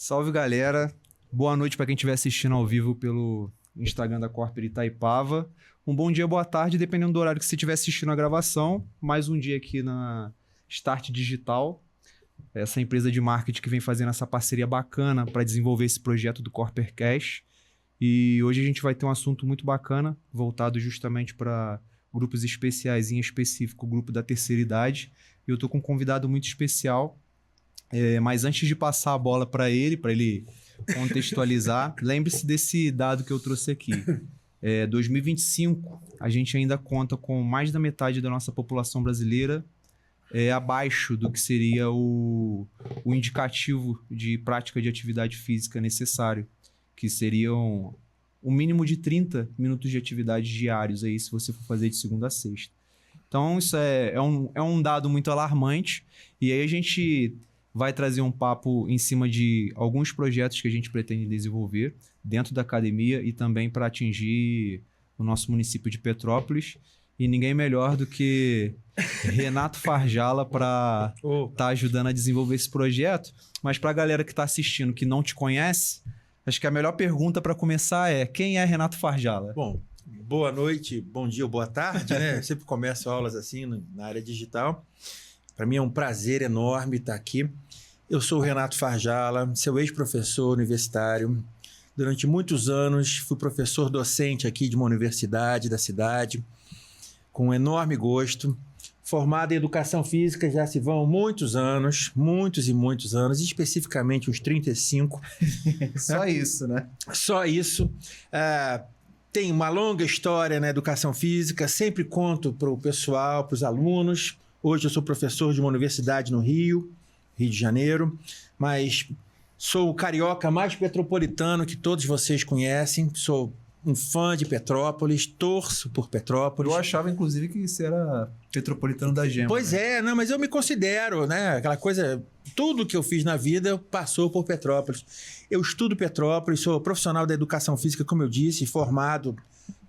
Salve, galera. Boa noite para quem estiver assistindo ao vivo pelo Instagram da Corper Itaipava. Um bom dia, boa tarde, dependendo do horário que você estiver assistindo a gravação. Mais um dia aqui na Start Digital, essa empresa de marketing que vem fazendo essa parceria bacana para desenvolver esse projeto do Corper Cash. E hoje a gente vai ter um assunto muito bacana, voltado justamente para grupos especiais, em específico o grupo da terceira idade. E eu estou com um convidado muito especial. Mas antes de passar a bola para ele contextualizar, lembre-se desse dado que eu trouxe aqui. 2025, a gente ainda conta com mais da metade da nossa população brasileira abaixo do que seria o indicativo de prática de atividade física necessário, que seriam o mínimo de 30 minutos de atividade diários aí, se você for fazer de segunda a sexta. Então, isso é um dado muito alarmante, e aí a gente vai trazer um papo em cima de alguns projetos que a gente pretende desenvolver dentro da academia e também para atingir o nosso município de Petrópolis. E ninguém melhor do que Renato Farjala para estar ajudando a desenvolver esse projeto. Mas para a galera que está assistindo, que não te conhece, acho que a melhor pergunta para começar é: quem é Renato Farjala? Bom, boa noite, bom dia ou boa tarde, né? Eu sempre começo aulas assim na área digital. Para mim é um prazer enorme estar aqui. Eu sou o Renato Farjala, seu ex-professor universitário. Durante muitos anos fui professor docente aqui de uma universidade da cidade, com um enorme gosto. Formado em Educação Física já se vão muitos anos, muitos e muitos anos, especificamente uns 35. Só isso, né? Só isso. Tem uma longa história na Educação Física, sempre conto para o pessoal, para os alunos. Hoje eu sou professor de uma universidade no Rio de Janeiro, mas sou o carioca mais petropolitano que todos vocês conhecem. Sou um fã de Petrópolis, torço por Petrópolis. Eu achava, inclusive, que você era petropolitano da Gema. Pois né? não, mas eu me considero, né? Aquela coisa, tudo que eu fiz na vida passou por Petrópolis. Eu estudo Petrópolis, sou profissional da Educação Física, como eu disse, formado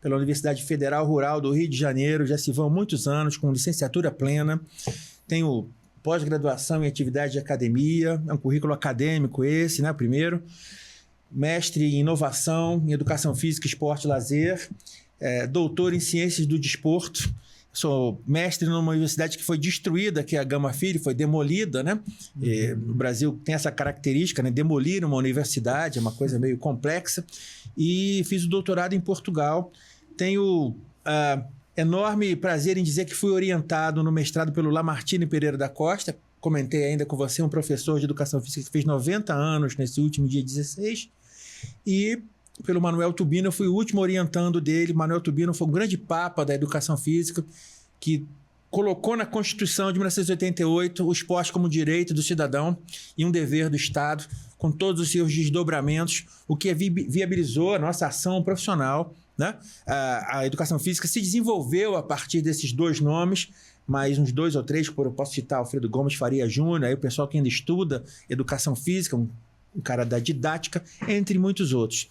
pela Universidade Federal Rural do Rio de Janeiro, já se vão muitos anos, com licenciatura plena. Tenho pós-graduação em atividade de academia, é um currículo acadêmico esse, né? Primeiro. Mestre em inovação, em educação física, esporte e lazer. Doutor em ciências do desporto. Sou mestre numa universidade que foi destruída, que é a Gama Filho, foi demolida, né? O Brasil tem essa característica, né? Demolir uma universidade, é uma coisa meio complexa. E fiz o doutorado em Portugal. Tenho enorme prazer em dizer que fui orientado no mestrado pelo Lamartine Pereira da Costa. Comentei ainda com você, um professor de educação física que fez 90 anos nesse último dia 16. E pelo Manuel Tubino, eu fui o último orientando dele. Manuel Tubino foi um grande papa da educação física que colocou na Constituição de 1988 o esporte como direito do cidadão e um dever do Estado, com todos os seus desdobramentos, o que viabilizou a nossa ação profissional, né? A educação física se desenvolveu a partir desses dois nomes, mais uns 2 ou 3, eu posso citar Alfredo Gomes Faria Júnior, aí o pessoal que ainda estuda educação física, um cara da didática, entre muitos outros.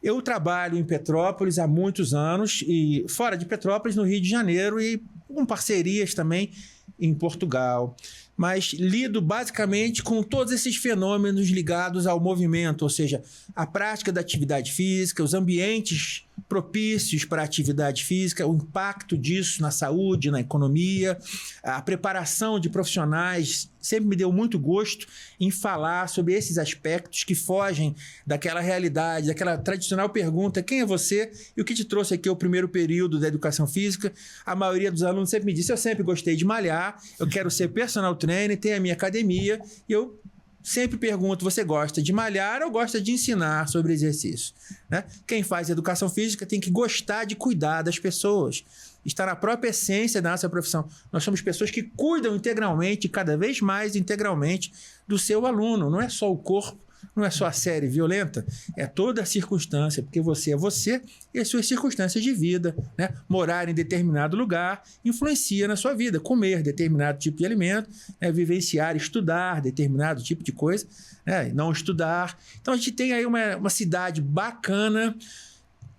Eu trabalho em Petrópolis há muitos anos, e fora de Petrópolis, no Rio de Janeiro, e com parcerias também em Portugal. Mas lido basicamente com todos esses fenômenos ligados ao movimento, ou seja, a prática da atividade física, os ambientes propícios para a atividade física, o impacto disso na saúde, na economia, a preparação de profissionais. Sempre me deu muito gosto em falar sobre esses aspectos que fogem daquela realidade, daquela tradicional pergunta: quem é você e o que te trouxe aqui ao primeiro período da educação física? A maioria dos alunos sempre me disse: eu sempre gostei de malhar, eu quero ser personal trainer, tenho a minha academia. E eu sempre pergunto: você gosta de malhar ou gosta de ensinar sobre exercício? Né? Quem faz educação física tem que gostar de cuidar das pessoas. Está na própria essência da nossa profissão. Nós somos pessoas que cuidam integralmente, cada vez mais integralmente, do seu aluno. Não é só o corpo, não é só a série violenta, é toda a circunstância, porque você é você e as suas circunstâncias de vida, né? Morar em determinado lugar influencia na sua vida. Comer determinado tipo de alimento, né? Vivenciar, estudar determinado tipo de coisa, né? Não estudar. Então a gente tem aí uma cidade bacana,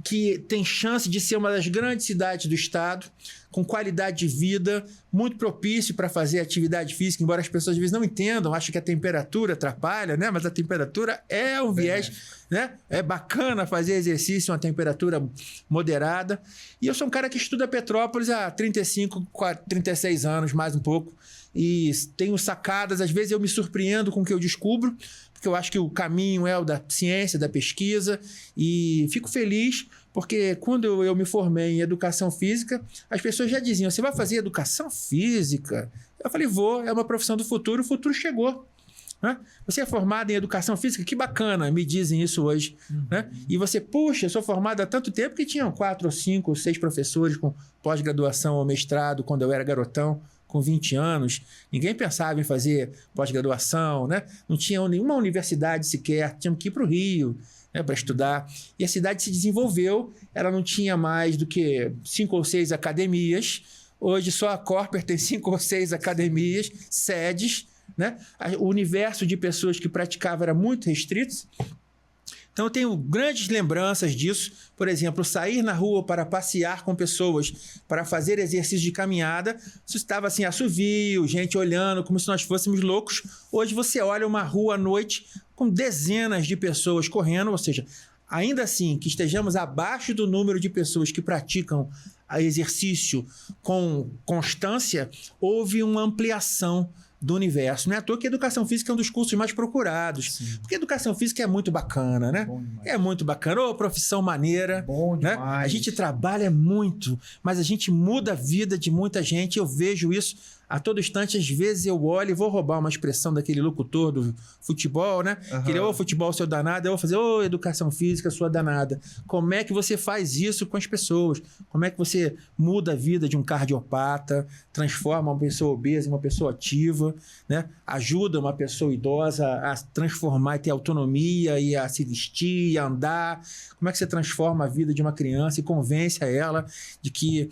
que tem chance de ser uma das grandes cidades do estado, com qualidade de vida, muito propício para fazer atividade física, embora as pessoas às vezes não entendam, acham que a temperatura atrapalha, né? Mas a temperatura é um viés, né? É bacana fazer exercício a uma temperatura moderada. E eu sou um cara que estuda Petrópolis há 35, 36 anos, mais um pouco, e tenho sacadas, às vezes eu me surpreendo com o que eu descubro, porque eu acho que o caminho é o da ciência, da pesquisa, e fico feliz porque quando eu me formei em educação física, as pessoas já diziam, você vai fazer educação física? Eu falei, vou, é uma profissão do futuro, o futuro chegou. Né? Você é formado em educação física? Que bacana, me dizem isso hoje. Né? E você, puxa, eu sou formado há tanto tempo que tinham 4 ou 5 ou 6 professores com pós-graduação ou mestrado quando eu era garotão, com 20 anos, ninguém pensava em fazer pós-graduação, né? Não tinha nenhuma universidade sequer, tínhamos que ir para o Rio, né, para estudar. E a cidade se desenvolveu, ela não tinha mais do que 5 ou 6 academias, hoje só a Corper tem 5 ou 6 academias, sedes, né? O universo de pessoas que praticavam era muito restrito. Então, eu tenho grandes lembranças disso. Por exemplo, sair na rua para passear com pessoas, para fazer exercício de caminhada. Isso estava assim, assovio, gente olhando como se nós fôssemos loucos. Hoje você olha uma rua à noite com dezenas de pessoas correndo, ou seja, ainda assim que estejamos abaixo do número de pessoas que praticam exercício com constância, houve uma ampliação do universo. Não é à toa que a educação física é um dos cursos mais procurados. Sim. Porque a educação física é muito bacana, né? É muito bacana. Ô, profissão maneira. Bom demais. Né? A gente trabalha muito, mas a gente muda a vida de muita gente. Eu vejo isso a todo instante. Às vezes eu olho e vou roubar uma expressão daquele locutor do futebol, né? Que ele, ô, futebol, seu danado. Eu vou fazer, ô, educação física, sua danada. Como é que você faz isso com as pessoas? Como é que você muda a vida de um cardiopata, transforma uma pessoa obesa em uma pessoa ativa, né? Ajuda uma pessoa idosa a transformar e ter autonomia e a se vestir e a andar. Como é que você transforma a vida de uma criança e convence a ela de que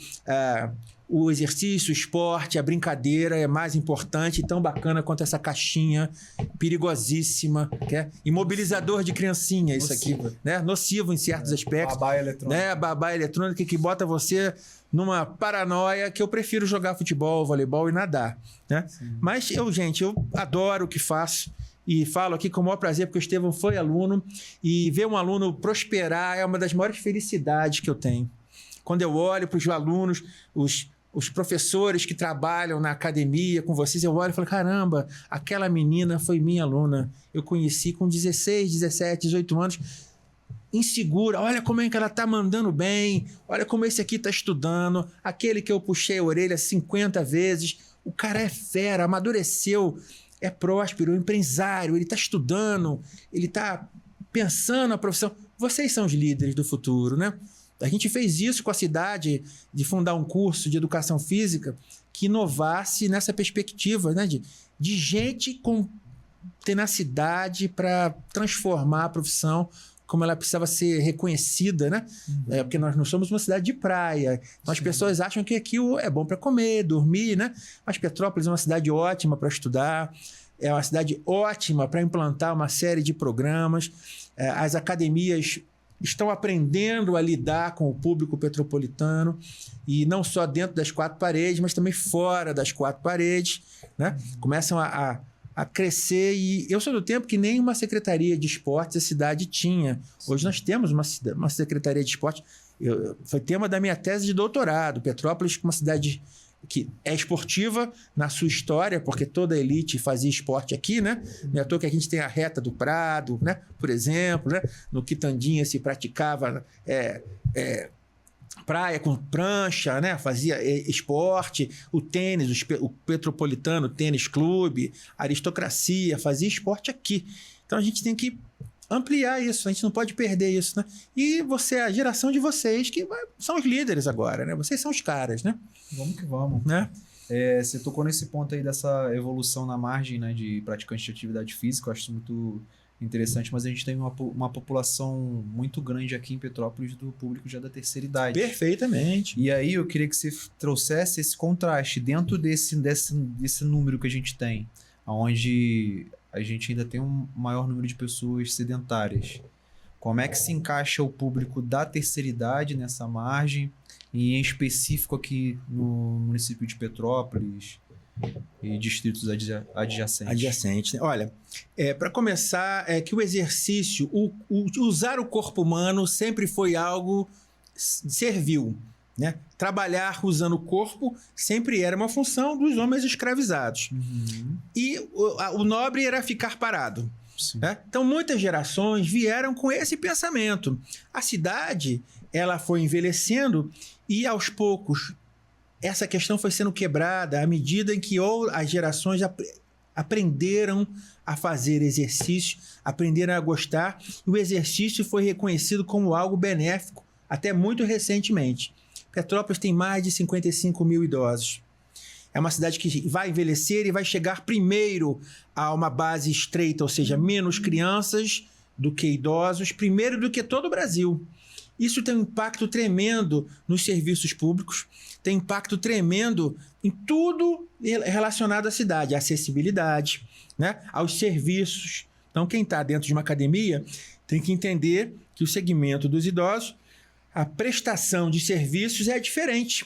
o exercício, o esporte, a brincadeira é mais importante e tão bacana quanto essa caixinha perigosíssima, que é imobilizador de criancinha, isso aqui, né? Nocivo em certos aspectos. Babá eletrônica. Né? Babá eletrônica que bota você numa paranoia que eu prefiro jogar futebol, voleibol e nadar, né? Mas eu adoro o que faço e falo aqui com o maior prazer porque o Estevão foi aluno e ver um aluno prosperar é uma das maiores felicidades que eu tenho. Quando eu olho para os alunos, os professores que trabalham na academia com vocês, eu olho e falo, caramba, aquela menina foi minha aluna. Eu conheci com 16, 17, 18 anos, insegura. Olha como é que ela está mandando bem. Olha como esse aqui está estudando. Aquele que eu puxei a orelha 50 vezes. O cara é fera, amadureceu, é próspero, é empresário, ele está estudando, ele está pensando na profissão. Vocês são os líderes do futuro, né? A gente fez isso com a cidade, de fundar um curso de educação física que inovasse nessa perspectiva, né? De gente com tenacidade para transformar a profissão como ela precisava ser reconhecida, né? Porque nós não somos uma cidade de praia. Então as pessoas acham que aqui é bom para comer, dormir, né? Mas Petrópolis é uma cidade ótima para estudar, é uma cidade ótima para implantar uma série de programas. As academias estão aprendendo a lidar com o público petropolitano e não só dentro das 4 paredes, mas também fora das 4 paredes, né? Começam a crescer e eu sou do tempo que nem uma secretaria de esportes a cidade tinha. Hoje nós temos uma secretaria de esportes. Foi tema da minha tese de doutorado. Petrópolis, uma cidade que é esportiva na sua história, porque toda a elite fazia esporte aqui, né? Não é à toa que a gente tem a Reta do Prado, né? Por exemplo, né? No Quitandinha se praticava praia com prancha, né? Fazia esporte, o tênis, o Petropolitano Tênis Clube, a aristocracia, fazia esporte aqui. Então a gente tem que ampliar isso, a gente não pode perder isso, né? E a geração de vocês que são os líderes agora, né? Vocês são os caras, né? Vamos que vamos. Né? Você tocou nesse ponto aí dessa evolução na margem, né, de praticantes de atividade física, eu acho isso muito interessante, mas a gente tem uma população muito grande aqui em Petrópolis do público já da terceira idade. Perfeitamente. E aí eu queria que você trouxesse esse contraste dentro desse número que a gente tem, onde a gente ainda tem um maior número de pessoas sedentárias. Como é que se encaixa o público da terceira idade nessa margem, e em específico aqui no município de Petrópolis e distritos adjacentes? Adjacente, né? Olha, para começar, é que o exercício, usar o corpo humano sempre foi algo servil, né? Trabalhar usando o corpo sempre era uma função dos homens escravizados. E o nobre era ficar parado. Né? Então, muitas gerações vieram com esse pensamento. A cidade, ela foi envelhecendo e, aos poucos, essa questão foi sendo quebrada à medida em que as gerações aprenderam a fazer exercício, aprenderam a gostar, e o exercício foi reconhecido como algo benéfico até muito recentemente. Petrópolis tem mais de 55 mil idosos. É uma cidade que vai envelhecer e vai chegar primeiro a uma base estreita, ou seja, menos crianças do que idosos, primeiro do que todo o Brasil. Isso tem um impacto tremendo nos serviços públicos, tem impacto tremendo em tudo relacionado à cidade, à acessibilidade, né, aos serviços. Então, quem está dentro de uma academia tem que entender que o segmento dos idosos, a prestação de serviços é diferente.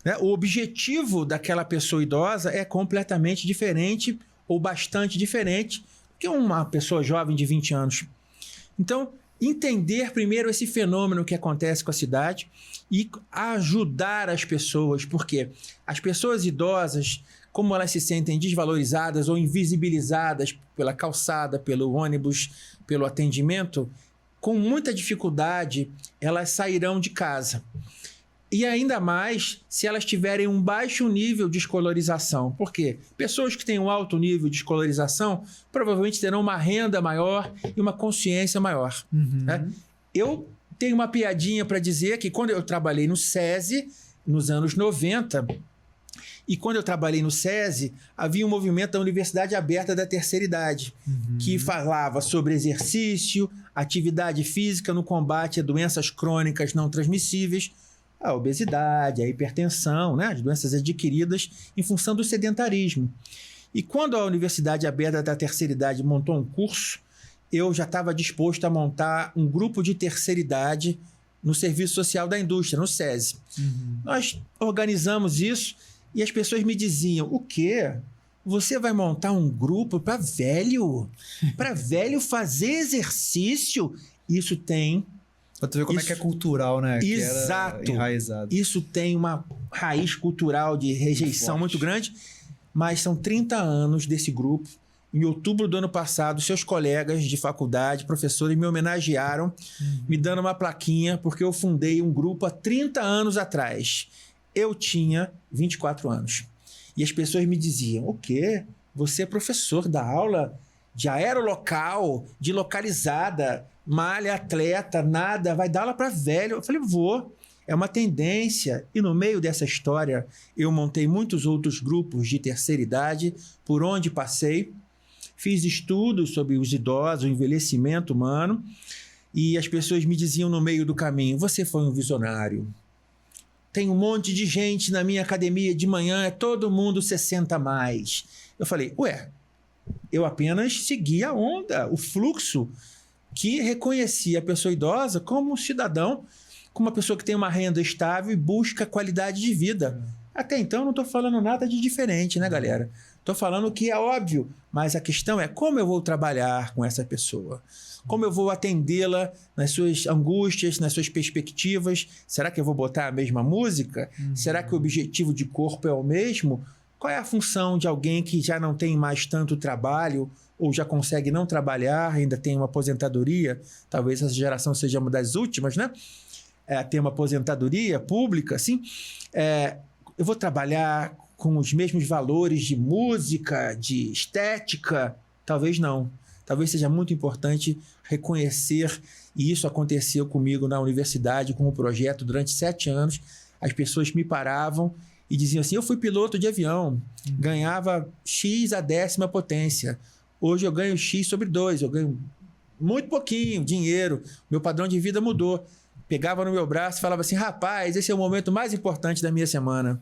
Né? O objetivo daquela pessoa idosa é completamente diferente ou bastante diferente que uma pessoa jovem de 20 anos. Então, entender primeiro esse fenômeno que acontece com a cidade e ajudar as pessoas, porque as pessoas idosas, como elas se sentem desvalorizadas ou invisibilizadas pela calçada, pelo ônibus, pelo atendimento, com muita dificuldade elas sairão de casa. E ainda mais se elas tiverem um baixo nível de escolarização. Por quê? Pessoas que têm um alto nível de escolarização provavelmente terão uma renda maior e uma consciência maior. Né? Eu tenho uma piadinha para dizer que quando eu trabalhei no SESI, nos anos 90, e quando eu trabalhei no SESI, havia um movimento da Universidade Aberta da Terceira Idade, que falava sobre exercício, atividade física no combate a doenças crônicas não transmissíveis, a obesidade, a hipertensão, né? As doenças adquiridas em função do sedentarismo. E quando a Universidade Aberta da Terceira Idade montou um curso, eu já estava disposto a montar um grupo de terceira idade no Serviço Social da Indústria, no SESI. Nós organizamos isso e as pessoas me diziam, o quê? Você vai montar um grupo para velho? Para velho fazer exercício? Isso tem... Pra tu ver como é que é cultural, né? Exato. Que era enraizado. Isso tem uma raiz cultural de rejeição muito grande, mas são 30 anos desse grupo. Em outubro do ano passado, seus colegas de faculdade, professores, me homenagearam, me dando uma plaquinha, porque eu fundei um grupo há 30 anos atrás. Eu tinha 24 anos. E as pessoas me diziam, o quê? Você é professor da aula de aerolocal, de localizada, malha, atleta, nada, vai dar aula para velho. Eu falei, vou. É uma tendência. E no meio dessa história, eu montei muitos outros grupos de terceira idade, por onde passei. Fiz estudos sobre os idosos, o envelhecimento humano, e as pessoas me diziam no meio do caminho, você foi um visionário. Tem um monte de gente na minha academia de manhã, é todo mundo 60 a mais. Eu falei, ué, eu apenas segui a onda, o fluxo que reconhecia a pessoa idosa como um cidadão, como uma pessoa que tem uma renda estável e busca qualidade de vida. Até então, não estou falando nada de diferente, né, galera? Estou falando que é óbvio, mas a questão é como eu vou trabalhar com essa pessoa? Como eu vou atendê-la nas suas angústias, nas suas perspectivas? Será que eu vou botar a mesma música? Será que o objetivo de corpo é o mesmo? Qual é a função de alguém que já não tem mais tanto trabalho ou já consegue não trabalhar, ainda tem uma aposentadoria? Talvez essa geração seja uma das últimas, né? Ter uma aposentadoria pública, assim. Eu vou trabalhar com os mesmos valores de música, de estética? Talvez não. Talvez seja muito importante reconhecer, e isso aconteceu comigo na universidade, com o projeto, durante 7 anos, as pessoas me paravam e diziam assim, eu fui piloto de avião, ganhava X a 10ª potência, hoje eu ganho X sobre 2, eu ganho muito pouquinho dinheiro, meu padrão de vida mudou. Pegava no meu braço e falava assim, rapaz, esse é o momento mais importante da minha semana.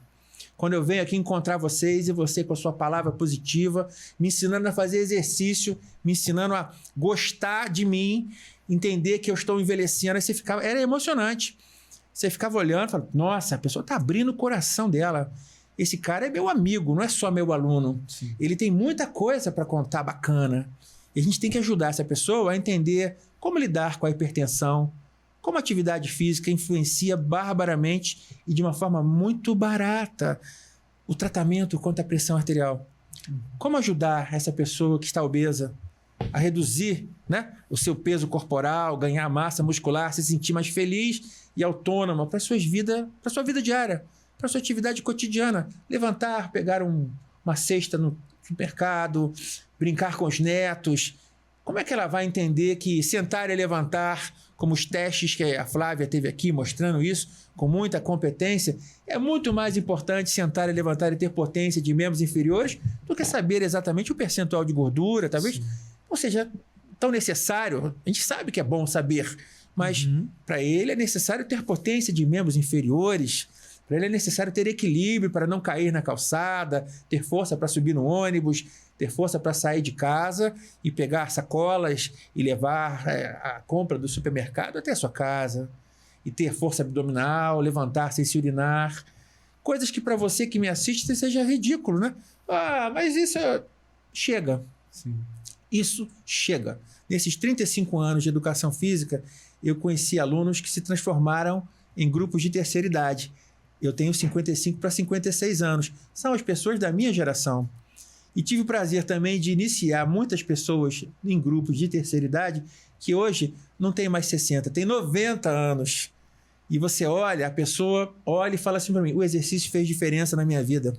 Quando eu venho aqui encontrar vocês e você com a sua palavra positiva, me ensinando a fazer exercício, me ensinando a gostar de mim, entender que eu estou envelhecendo. Aí você ficava... Era emocionante. Você ficava olhando e falava, nossa, a pessoa está abrindo o coração dela. Esse cara é meu amigo, não é só meu aluno. Sim. Ele tem muita coisa para contar bacana. E a gente tem que ajudar essa pessoa a entender como lidar com a hipertensão, como a atividade física influencia barbaramente e de uma forma muito barata o tratamento contra a pressão arterial. Como ajudar essa pessoa que está obesa a reduzir, né, o seu peso corporal, ganhar massa muscular, se sentir mais feliz e autônoma para sua vida diária, para sua atividade cotidiana. Levantar, pegar uma cesta no supermercado, brincar com os netos. Como é que ela vai entender que sentar e levantar, como os testes que a Flávia teve aqui mostrando isso, com muita competência, é muito mais importante sentar e levantar e ter potência de membros inferiores do que saber exatamente o percentual de gordura, talvez. Sim. Ou seja, tão necessário, a gente sabe que é bom saber, mas para ele é necessário ter potência de membros inferiores, para ele é necessário ter equilíbrio para não cair na calçada, ter força para subir no ônibus, ter força para sair de casa e pegar sacolas e levar a compra do supermercado até a sua casa, e ter força abdominal, levantar sem se urinar. Coisas que para você que me assiste seja ridículo, né? Ah, mas isso chega. Sim. Isso chega. Nesses 35 anos de educação física, eu conheci alunos que se transformaram em grupos de terceira idade. Eu tenho 55 para 56 anos. São as pessoas da minha geração. E tive o prazer também de iniciar muitas pessoas em grupos de terceira idade que hoje não tem mais 60, tem 90 anos. E você olha, a pessoa olha e fala assim para mim, o exercício fez diferença na minha vida.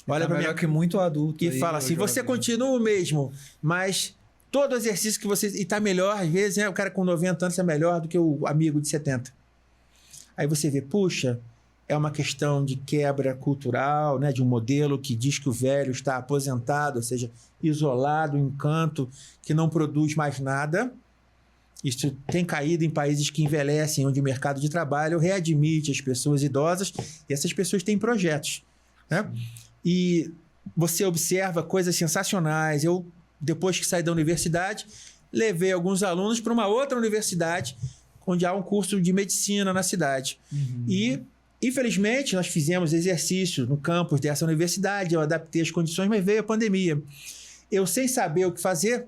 Olha para mim que muito adulto. E fala assim, você continua o mesmo, mas todo exercício que você... E está melhor, às vezes, né? O cara com 90 anos é melhor do que o amigo de 70. Aí você vê, puxa, é uma questão de quebra cultural, né? De um modelo que diz que o velho está aposentado, ou seja, isolado, em canto, que não produz mais nada. Isso tem caído em países que envelhecem, onde o mercado de trabalho readmite as pessoas idosas, e essas pessoas têm projetos, né? E você observa coisas sensacionais. Eu, depois que saí da universidade, levei alguns alunos para uma outra universidade, onde há um curso de medicina na cidade. E, infelizmente, nós fizemos exercícios no campus dessa universidade, eu adaptei as condições, mas veio a pandemia. Eu, sem saber o que fazer,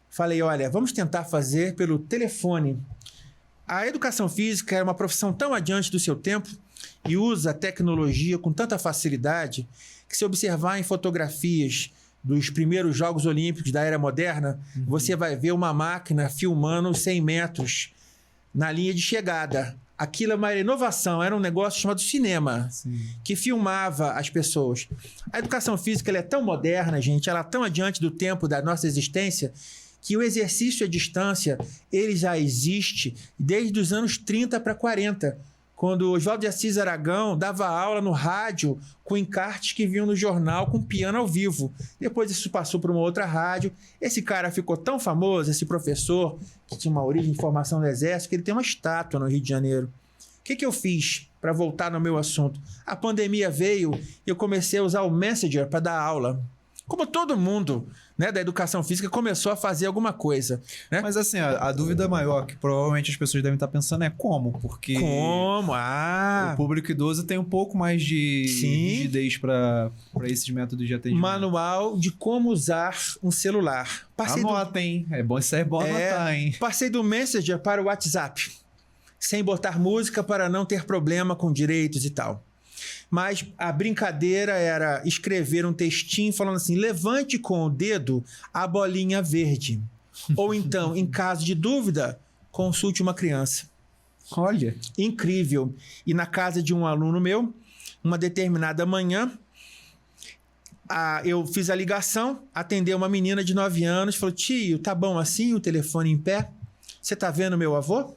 falei, olha, vamos tentar fazer pelo telefone. A educação física é uma profissão tão adiante do seu tempo e usa a tecnologia com tanta facilidade que, se observar em fotografias dos primeiros Jogos Olímpicos da era moderna, você vai ver uma máquina filmando 100 metros na linha de chegada. Aquilo é uma inovação, era um negócio chamado cinema, que filmava as pessoas. A educação física ela é tão moderna, gente, ela é tão adiante do tempo da nossa existência, que o exercício à distância ele já existe desde os anos 30 para 40, quando Oswaldo de Assis Aragão dava aula no rádio com encartes que vinham no jornal com piano ao vivo. Depois isso passou para uma outra rádio. Esse cara ficou tão famoso, esse professor, que tinha uma origem de formação do Exército, que ele tem uma estátua no Rio de Janeiro. O que eu fiz para voltar no meu assunto? A pandemia veio e eu comecei a usar o Messenger para dar aula. Como todo mundo, né, da educação física começou a fazer alguma coisa, né? Mas assim, a dúvida maior que provavelmente as pessoas devem estar pensando é como? Porque o público idoso tem um pouco mais de rigidez para esses métodos de atendimento. Manual de como usar um celular. Hein? Isso é bom anotar, hein? Passei do Messenger para o WhatsApp, sem botar música para não ter problema com direitos e tal. Mas a brincadeira era escrever um textinho falando assim, levante com o dedo a bolinha verde. Ou então, em caso de dúvida, consulte uma criança. Olha. Incrível. E na casa de um aluno meu, uma determinada manhã, eu fiz a ligação, atendeu uma menina de 9 anos, falou, tio, tá bom assim o telefone em pé? Você tá vendo meu avô?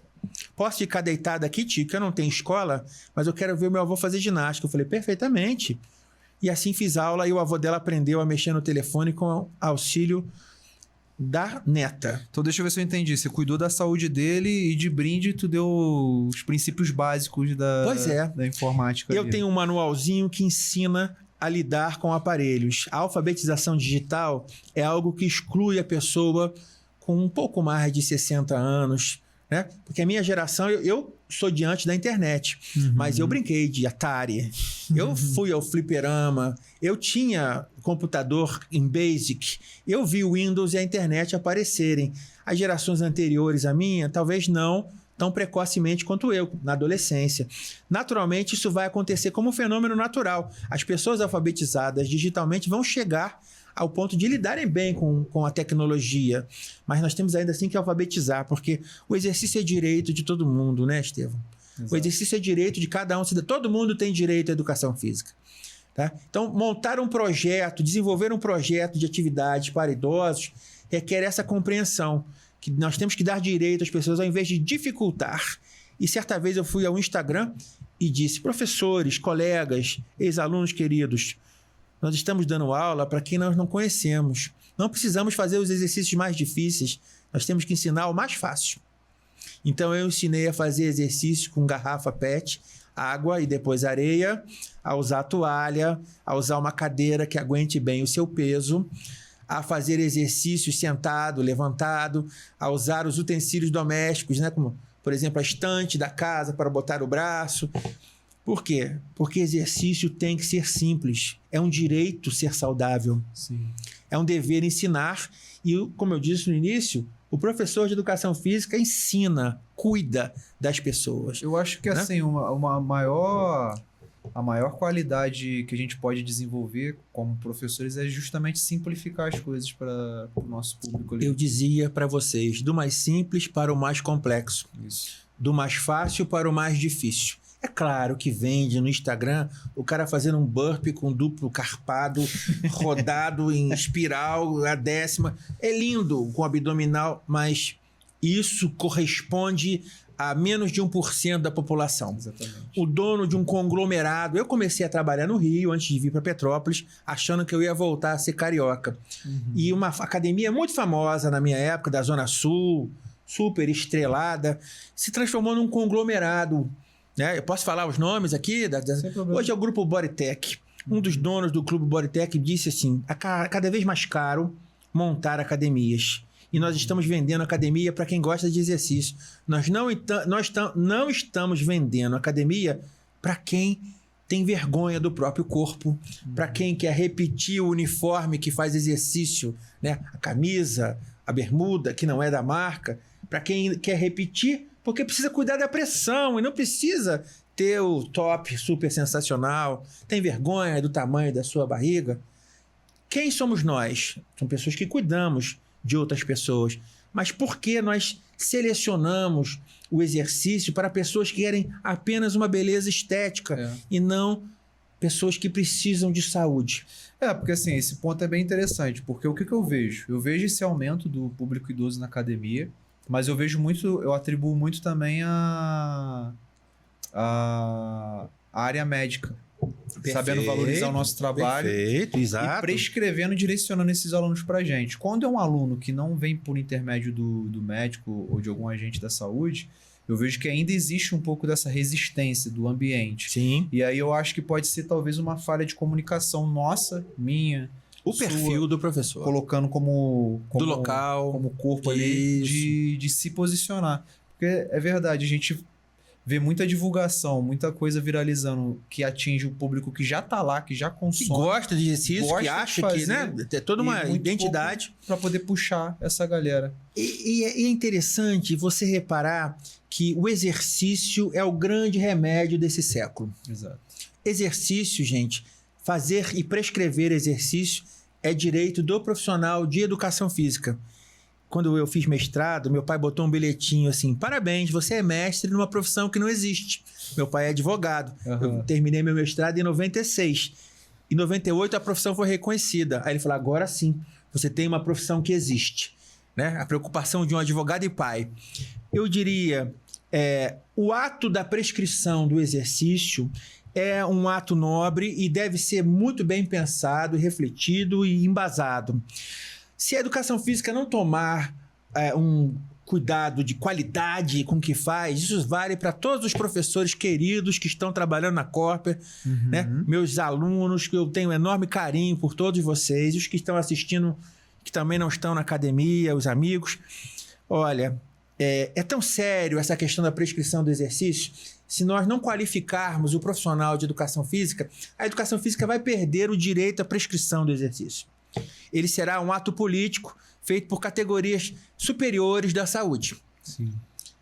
Posso ficar deitado aqui, tio, que eu não tenho escola, mas eu quero ver o meu avô fazer ginástica. Eu falei, perfeitamente. E assim fiz aula e o avô dela aprendeu a mexer no telefone com auxílio da neta. Então deixa eu ver se eu entendi. Você cuidou da saúde dele e de brinde tu deu os princípios básicos da informática. Eu tenho um manualzinho que ensina a lidar com aparelhos. A alfabetização digital é algo que exclui a pessoa com um pouco mais de 60 anos, né? Porque a minha geração, eu sou diante da internet, mas eu brinquei de Atari, eu fui ao fliperama, eu tinha computador em BASIC, eu vi o Windows e a internet aparecerem. As gerações anteriores à minha, talvez não tão precocemente quanto eu, na adolescência. Naturalmente, isso vai acontecer como um fenômeno natural. As pessoas alfabetizadas digitalmente vão chegar ao ponto de lidarem bem com a tecnologia. Mas nós temos ainda assim que alfabetizar, porque o exercício é direito de todo mundo, né, Estevão? Exato. O exercício é direito de cada um. Todo mundo tem direito à educação física. Tá? Então, montar um projeto, desenvolver um projeto de atividades para idosos requer essa compreensão, que nós temos que dar direito às pessoas ao invés de dificultar. E certa vez eu fui ao Instagram e disse: professores, colegas, ex-alunos queridos, nós estamos dando aula para quem nós não conhecemos. Não precisamos fazer os exercícios mais difíceis, nós temos que ensinar o mais fácil. Então eu ensinei a fazer exercício com garrafa PET, água e depois areia, a usar toalha, a usar uma cadeira que aguente bem o seu peso, a fazer exercícios sentado, levantado, a usar os utensílios domésticos, né? Como, por exemplo, a estante da casa para botar o braço. Por quê? Porque exercício tem que ser simples. É um direito ser saudável. Sim. É um dever ensinar. E, como eu disse no início, o professor de educação física ensina, cuida das pessoas. Eu acho que, né? Assim, a maior qualidade que a gente pode desenvolver como professores é justamente simplificar as coisas para o nosso público ali. Eu dizia para vocês, do mais simples para o mais complexo. Isso. Do mais fácil para o mais difícil. É claro que vende no Instagram o cara fazendo um burpee com duplo carpado, rodado em espiral, a 10ª. É lindo com abdominal, mas isso corresponde a menos de 1% da população. Exatamente. O dono de um conglomerado... Eu comecei a trabalhar no Rio antes de vir para Petrópolis, achando que eu ia voltar a ser carioca. E uma academia muito famosa na minha época, da Zona Sul, super estrelada, se transformou num conglomerado. Né? Eu posso falar os nomes aqui? Hoje é o Grupo Bodytech. Um dos donos do Clube Bodytech disse assim: é cada vez mais caro montar academias. E nós estamos vendendo academia para quem gosta de exercício. Nós não estamos vendendo academia para quem tem vergonha do próprio corpo, para quem quer repetir o uniforme que faz exercício, né? A camisa, a bermuda, que não é da marca, para quem quer repetir porque precisa cuidar da pressão e não precisa ter o top super sensacional, tem vergonha do tamanho da sua barriga. Quem somos nós? São pessoas que cuidamos de outras pessoas. Mas por que nós selecionamos o exercício para pessoas que querem apenas uma beleza estética e não pessoas que precisam de saúde? Porque assim, esse ponto é bem interessante, porque o que eu vejo? Eu vejo esse aumento do público idoso na academia, mas eu vejo muito, eu atribuo muito também a área médica. Perfeito, sabendo valorizar o nosso trabalho. Perfeito, exato. E prescrevendo, direcionando esses alunos pra gente. Quando é um aluno que não vem por intermédio do médico ou de algum agente da saúde, eu vejo que ainda existe um pouco dessa resistência do ambiente. Sim. E aí eu acho que pode ser talvez uma falha de comunicação nossa, minha, o sua, perfil do professor. Colocando como do local, como corpo ali de se posicionar. Porque é verdade, a gente vê muita divulgação, muita coisa viralizando que atinge o público que já tá lá, que já consome. Que gosta de exercício, que acha que, né? Tem toda uma identidade. Para poder puxar essa galera. E é interessante você reparar que o exercício é o grande remédio desse século. Exato. Exercício, gente, fazer e prescrever exercício é direito do profissional de educação física. Quando eu fiz mestrado, meu pai botou um bilhetinho assim: parabéns, você é mestre numa profissão que não existe. Meu pai é advogado. Eu terminei meu mestrado em 96. Em 98 a profissão foi reconhecida. Aí ele falou: agora sim, você tem uma profissão que existe. Né? A preocupação de um advogado e pai. Eu diria, o ato da prescrição do exercício é um ato nobre e deve ser muito bem pensado, refletido e embasado. Se a educação física não tomar um cuidado de qualidade com o que faz, isso vale para todos os professores queridos que estão trabalhando na Corper, né? Meus alunos, que eu tenho um enorme carinho por todos vocês, os que estão assistindo, que também não estão na academia, os amigos. Olha, é tão sério essa questão da prescrição do exercício. Se nós não qualificarmos o profissional de educação física, a educação física vai perder o direito à prescrição do exercício. Ele será um ato político feito por categorias superiores da saúde. Sim.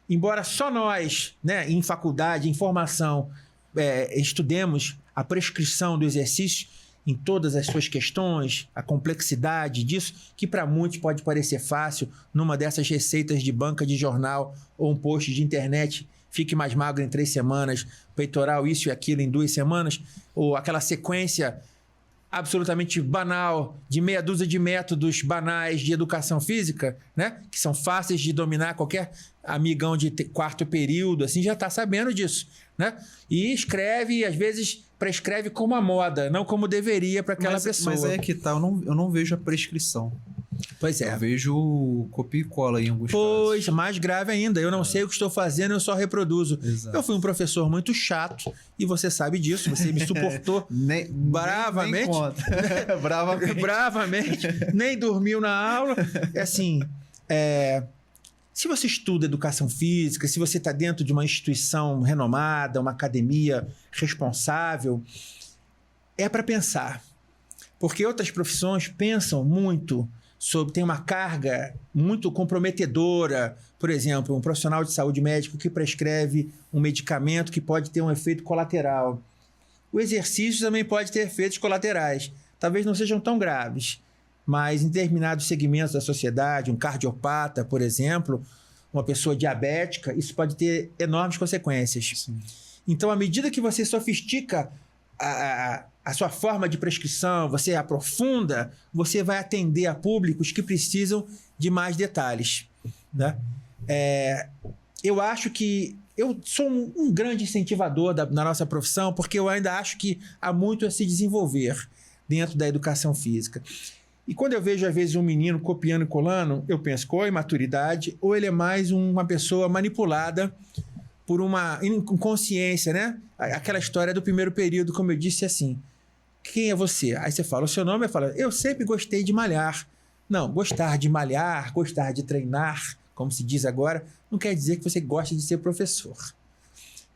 Embora só nós, né, em faculdade, em formação, estudemos a prescrição do exercício em todas as suas questões, a complexidade disso, que para muitos pode parecer fácil, numa dessas receitas de banca de jornal ou um post de internet, fique mais magro em 3 semanas, peitoral isso e aquilo em 2 semanas, ou aquela sequência absolutamente banal de meia dúzia de métodos banais de educação física, né? Que são fáceis de dominar, qualquer amigão de 4º período assim já está sabendo disso, né? E escreve, e às vezes prescreve como a moda, não como deveria para aquela pessoa. Mas é que tá, eu não vejo a prescrição. Pois é. Eu vejo copia e cola em alguns Pois, casos. mais grave ainda. Eu não sei o que estou fazendo, eu só reproduzo. Exato. Eu fui um professor muito chato e você sabe disso. Você me suportou bravamente. Nem conta. Bravamente. Nem dormiu na aula. É assim, se você estuda educação física, se você está dentro de uma instituição renomada, uma academia responsável, é para pensar. Porque outras profissões pensam muito tem uma carga muito comprometedora. Por exemplo, um profissional de saúde médico que prescreve um medicamento que pode ter um efeito colateral. O exercício também pode ter efeitos colaterais. Talvez não sejam tão graves, mas em determinados segmentos da sociedade, um cardiopata, por exemplo, uma pessoa diabética, isso pode ter enormes consequências. Sim. Então, à medida que você sofistica a sua forma de prescrição, você aprofunda, você vai atender a públicos que precisam de mais detalhes, né? Eu acho que eu sou um grande incentivador da nossa profissão, porque eu ainda acho que há muito a se desenvolver dentro da educação física. E quando eu vejo, às vezes, um menino copiando e colando, eu penso que ou é imaturidade, ou ele é mais uma pessoa manipulada por uma inconsciência, né? Aquela história do primeiro período, como eu disse, assim: quem é você? Aí você fala o seu nome, eu falo: eu sempre gostei de malhar. Não, gostar de malhar, gostar de treinar, como se diz agora, não quer dizer que você gosta de ser professor.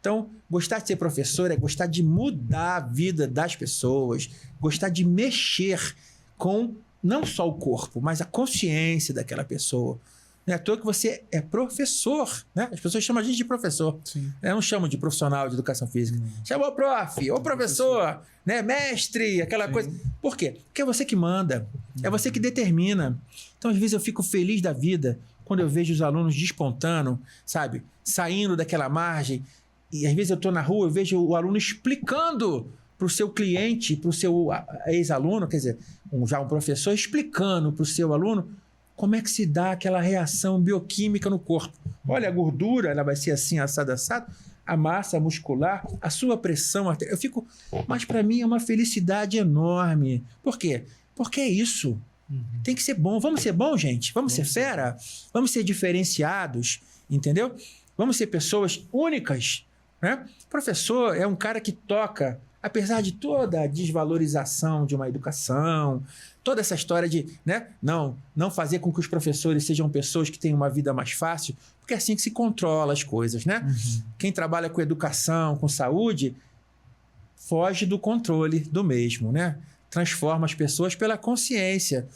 Então, gostar de ser professor é gostar de mudar a vida das pessoas, gostar de mexer com não só o corpo, mas a consciência daquela pessoa. Não é à toa que você é professor, né? As pessoas chamam a gente de professor. Sim. Não chamam de profissional de educação física. Chamam o prof, ou professor, né? Mestre, aquela coisa. Por quê? Porque é você que manda, é você que determina. Então, às vezes, eu fico feliz da vida quando eu vejo os alunos despontando, sabe? Saindo daquela margem. E, às vezes, eu estou na rua, eu vejo o aluno explicando para o seu cliente, para o seu ex-aluno, quer dizer, já um professor explicando para o seu aluno como é que se dá aquela reação bioquímica no corpo. Olha, a gordura, ela vai ser assim, assado, a massa muscular, a sua pressão arterial. Mas para mim é uma felicidade enorme. Por quê? Porque é isso. Tem que ser bom. Vamos ser bom, gente? Vamos ser fera? Vamos ser diferenciados, entendeu? Vamos ser pessoas únicas, né? Professor é um cara que toca, apesar de toda a desvalorização de uma educação, toda essa história de, né, não fazer com que os professores sejam pessoas que tenham uma vida mais fácil, porque é assim que se controla as coisas, né? Quem trabalha com educação, com saúde, foge do controle do mesmo, né? Transforma as pessoas pela consciência.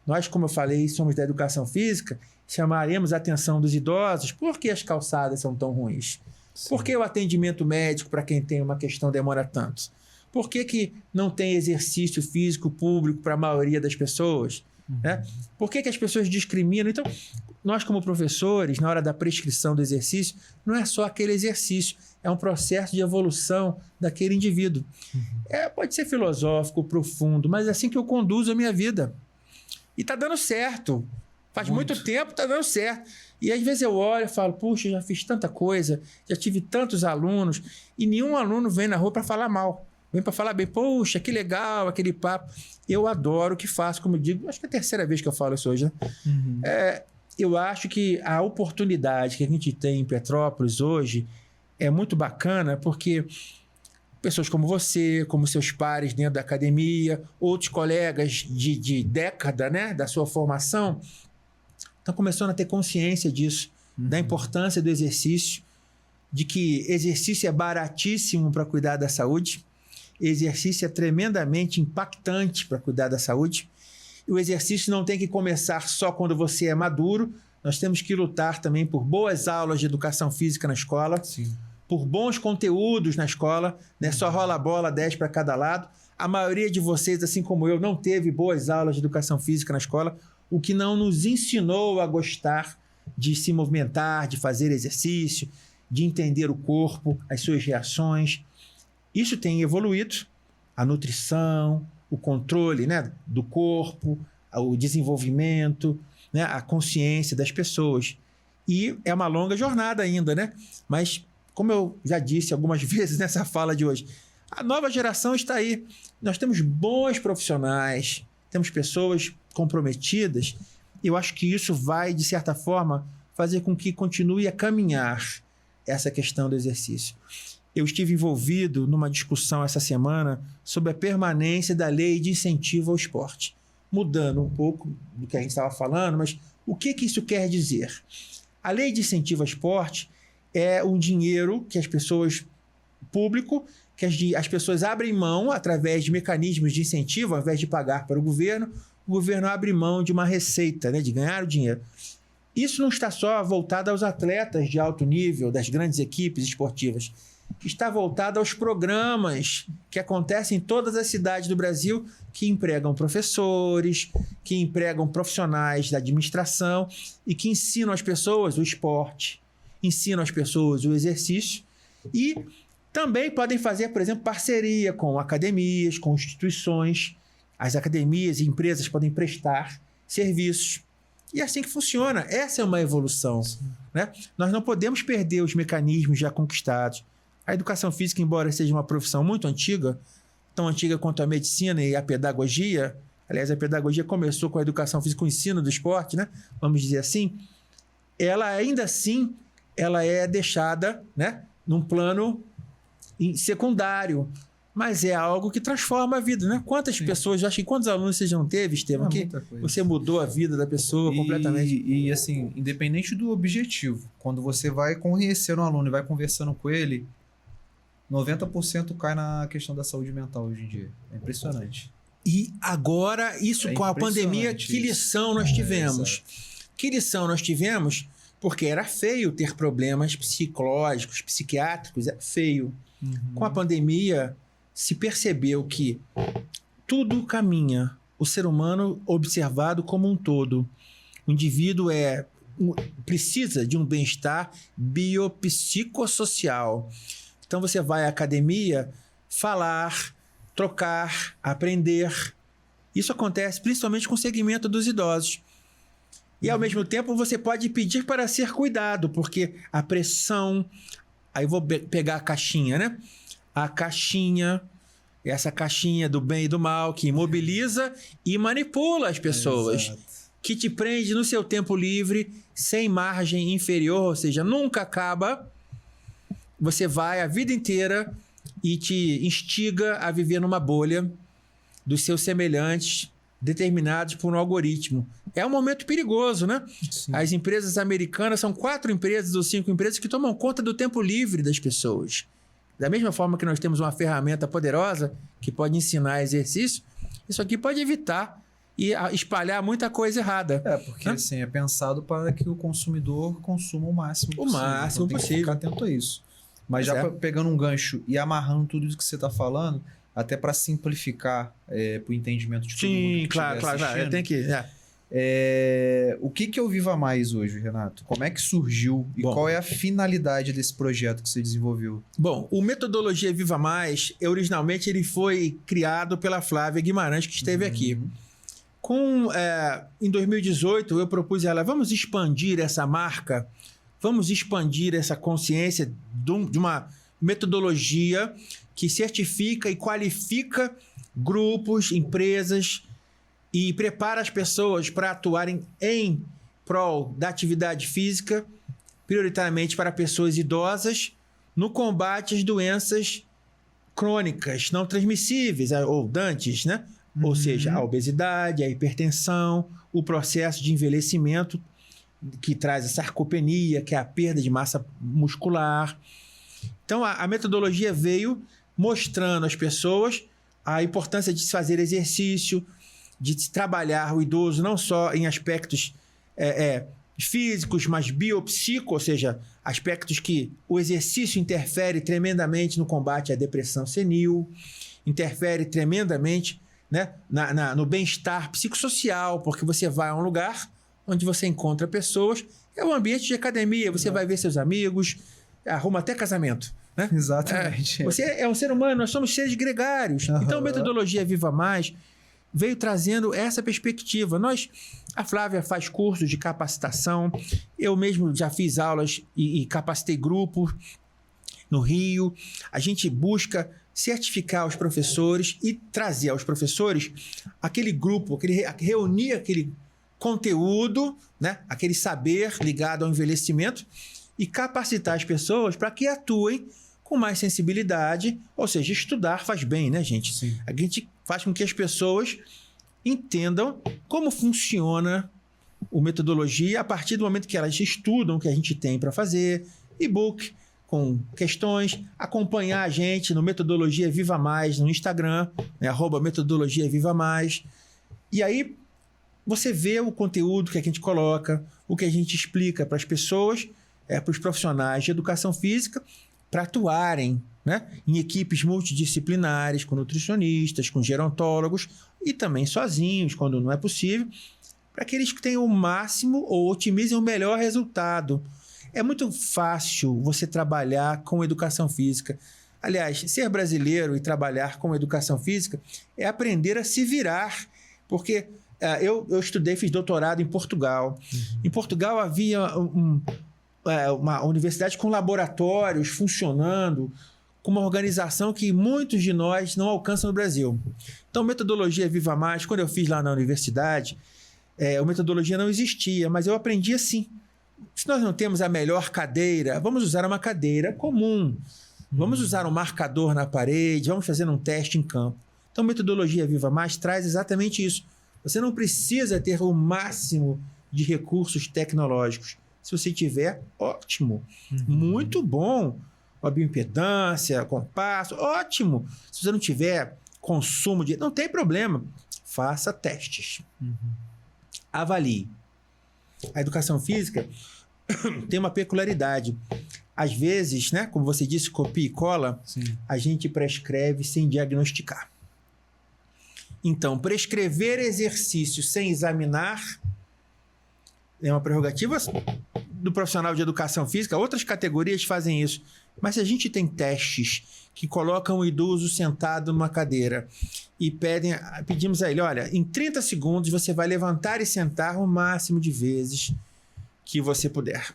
Nós, como eu falei, somos da educação física, chamaremos a atenção dos idosos. Por que as calçadas são tão ruins? Sim. Por que o atendimento médico para quem tem uma questão demora tanto? Por que não tem exercício físico público para a maioria das pessoas? Né? Por que as pessoas discriminam? Então, nós como professores, na hora da prescrição do exercício, não é só aquele exercício, é um processo de evolução daquele indivíduo. Pode ser filosófico, profundo, mas é assim que eu conduzo a minha vida. E está dando certo. Faz muito tempo está dando certo. E às vezes eu olho e falo, puxa, já fiz tanta coisa, já tive tantos alunos, e nenhum aluno vem na rua para falar mal. Vem para falar bem, poxa, que legal, aquele papo. Eu adoro o que faço, como eu digo, acho que é a 3ª vez que eu falo isso hoje, né? Eu acho que a oportunidade que a gente tem em Petrópolis hoje é muito bacana, porque pessoas como você, como seus pares dentro da academia, outros colegas de década, né, da sua formação, estão começando a ter consciência disso, da importância do exercício, de que exercício é baratíssimo para cuidar da saúde, exercício é tremendamente impactante para cuidar da saúde. E o exercício não tem que começar só quando você é maduro, nós temos que lutar também por boas aulas de educação física na escola, Sim. por bons conteúdos na escola, não é só rola bola, 10 para cada lado. A maioria de vocês, assim como eu, não teve boas aulas de educação física na escola, o que não nos ensinou a gostar de se movimentar, de fazer exercício, de entender o corpo, as suas reações. Isso tem evoluído, a nutrição, o controle, né, do corpo, o desenvolvimento, né, a consciência das pessoas. E é uma longa jornada ainda, né? Mas, como eu já disse algumas vezes nessa fala de hoje, a nova geração está aí. Nós temos bons profissionais, temos pessoas comprometidas, e eu acho que isso vai, de certa forma, fazer com que continue a caminhar essa questão do exercício. Eu estive envolvido numa discussão essa semana sobre a permanência da lei de incentivo ao esporte. Mudando um pouco do que a gente estava falando, mas o que isso quer dizer? A lei de incentivo ao esporte é um dinheiro que as pessoas, público, que as pessoas abrem mão através de mecanismos de incentivo, ao invés de pagar para o governo abre mão de uma receita, né, de ganhar o dinheiro. Isso não está só voltado aos atletas de alto nível, das grandes equipes esportivas. Está voltado aos programas que acontecem em todas as cidades do Brasil, que empregam professores, que empregam profissionais da administração e que ensinam às pessoas o esporte, ensinam às pessoas o exercício e também podem fazer, por exemplo, parceria com academias, com instituições. As academias e empresas podem prestar serviços. E é assim que funciona. Essa é uma evolução, né? Nós não podemos perder os mecanismos já conquistados. A educação física, embora seja uma profissão muito antiga, tão antiga quanto a medicina e a pedagogia, aliás, a pedagogia começou com a educação física, com o ensino do esporte, né? Vamos dizer assim, ela ainda assim ela é deixada, né, num plano secundário, mas é algo que transforma a vida, né? Quantas pessoas, acho que quantos alunos você já não teve, Estevam, que você mudou a vida da pessoa completamente? E assim, independente do objetivo, quando você vai conhecer um aluno e vai conversando com ele, 90% cai na questão da saúde mental hoje em dia. É impressionante. E agora, isso com a pandemia, que lição nós tivemos? Que lição nós tivemos? Porque era feio ter problemas psicológicos, psiquiátricos, é feio. Com a pandemia, se percebeu que tudo caminha. O ser humano observado como um todo. O indivíduo precisa de um bem-estar biopsicossocial. Então você vai à academia falar, trocar, aprender. Isso acontece principalmente com o segmento dos idosos. E ao mesmo tempo você pode pedir para ser cuidado, porque a pressão... Aí vou pegar a caixinha, né? A caixinha, essa caixinha do bem e do mal, que imobiliza e manipula as pessoas. Que te prende no seu tempo livre, sem margem inferior, ou seja, nunca acaba. Você vai a vida inteira e te instiga a viver numa bolha dos seus semelhantes, determinados por um algoritmo. É um momento perigoso, né? Sim. As empresas americanas são 4 empresas ou 5 empresas que tomam conta do tempo livre das pessoas. Da mesma forma que nós temos uma ferramenta poderosa que pode ensinar exercício, isso aqui pode evitar e espalhar muita coisa errada. Porque assim, é pensado para que o consumidor consuma o máximo possível. O máximo então, possível. Tem que ficar atento a isso. Mas já pegando um gancho e amarrando tudo isso que você está falando, até para simplificar para o entendimento de todo mundo que claro. Eu tenho que... O que é o Viva Mais hoje, Renato? Como é que surgiu e qual é a finalidade desse projeto que você desenvolveu? Bom, o Metodologia Viva Mais, originalmente ele foi criado pela Flávia Guimarães, que esteve aqui. Em 2018, eu propus a ela, vamos expandir essa marca, vamos expandir essa consciência de uma metodologia que certifica e qualifica grupos, empresas e prepara as pessoas para atuarem em prol da atividade física, prioritariamente para pessoas idosas, no combate às doenças crônicas não transmissíveis, ou DANTs, né? Ou seja, a obesidade, a hipertensão, o processo de envelhecimento que traz a sarcopenia, que é a perda de massa muscular. Então, a metodologia veio mostrando às pessoas a importância de se fazer exercício, de se trabalhar o idoso não só em aspectos físicos, mas biopsico, ou seja, aspectos que o exercício interfere tremendamente no combate à depressão senil, interfere tremendamente, né, no bem-estar psicossocial, porque você vai a um lugar onde você encontra pessoas, é um ambiente de academia, você vai ver seus amigos, arruma até casamento. Né? Exatamente. Você é um ser humano, nós somos seres gregários. Então, a metodologia Viva Mais veio trazendo essa perspectiva. A Flávia faz cursos de capacitação, eu mesmo já fiz aulas e capacitei grupos no Rio. A gente busca certificar os professores e trazer aos professores aquele grupo, reunir aquele conteúdo, né? Aquele saber ligado ao envelhecimento e capacitar as pessoas para que atuem com mais sensibilidade, ou seja, estudar faz bem, né, gente? Sim. A gente faz com que as pessoas entendam como funciona a metodologia a partir do momento que elas estudam o que a gente tem para fazer, e-book com questões, acompanhar a gente no Metodologia Viva Mais no Instagram, né, @Metodologia Viva Mais. E aí você vê o conteúdo que a gente coloca, o que a gente explica para as pessoas, para os profissionais de educação física, para atuarem, né, em equipes multidisciplinares, com nutricionistas, com gerontólogos e também sozinhos, quando não é possível, para que eles tenham o máximo ou otimizem o melhor resultado. É muito fácil você trabalhar com educação física. Aliás, ser brasileiro e trabalhar com educação física é aprender a se virar, porque eu estudei, fiz doutorado em Portugal. Em Portugal havia uma universidade com laboratórios funcionando, com uma organização que muitos de nós não alcançam no Brasil. Então, metodologia Viva Mais, quando eu fiz lá na universidade, a metodologia não existia, mas eu aprendi assim. Se nós não temos a melhor cadeira, vamos usar uma cadeira comum. Vamos usar um marcador na parede, vamos fazer um teste em campo. Então, metodologia Viva Mais traz exatamente isso. Você não precisa ter o máximo de recursos tecnológicos. Se você tiver, ótimo. Muito bom. A bioimpedância, compasso, ótimo. Se você não tiver consumo de... Não tem problema. Faça testes. Avalie. A educação física tem uma peculiaridade. Às vezes, né, como você disse, copia e cola, Sim. a gente prescreve sem diagnosticar. Então, prescrever exercício sem examinar é uma prerrogativa do profissional de educação física. Outras categorias fazem isso. Mas se a gente tem testes que colocam o idoso sentado numa cadeira e pedimos a ele, olha, em 30 segundos você vai levantar e sentar o máximo de vezes que você puder.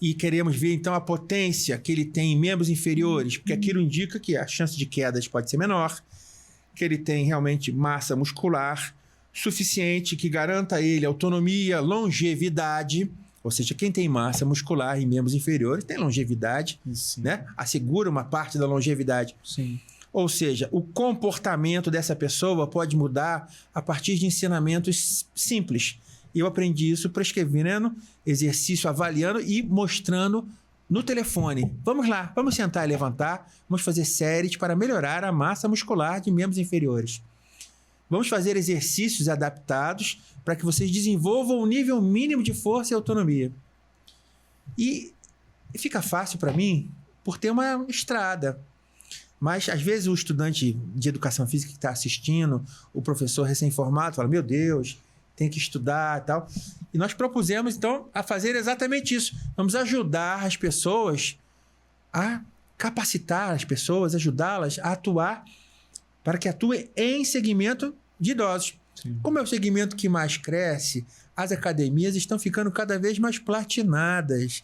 E queremos ver, então, a potência que ele tem em membros inferiores, porque aquilo indica que a chance de quedas pode ser menor, que ele tem realmente massa muscular suficiente que garanta a ele autonomia, longevidade. Ou seja, quem tem massa muscular em membros inferiores tem longevidade, né? Assegura uma parte da longevidade. Sim. Ou seja, o comportamento dessa pessoa pode mudar a partir de ensinamentos simples. E eu aprendi isso prescrevendo exercício, avaliando e mostrando no telefone. Vamos lá, vamos sentar e levantar, vamos fazer séries para melhorar a massa muscular de membros inferiores. Vamos fazer exercícios adaptados para que vocês desenvolvam um nível mínimo de força e autonomia. E fica fácil para mim por ter uma estrada. Mas, às vezes, o estudante de educação física que está assistindo, o professor recém-formado, fala, meu Deus, tem que estudar e tal. E nós propusemos, então, a fazer exatamente isso. Vamos ajudar as pessoas a capacitar as pessoas, ajudá-las a atuar para que atuem em segmento de idosos. Sim. Como é o segmento que mais cresce, as academias estão ficando cada vez mais platinadas,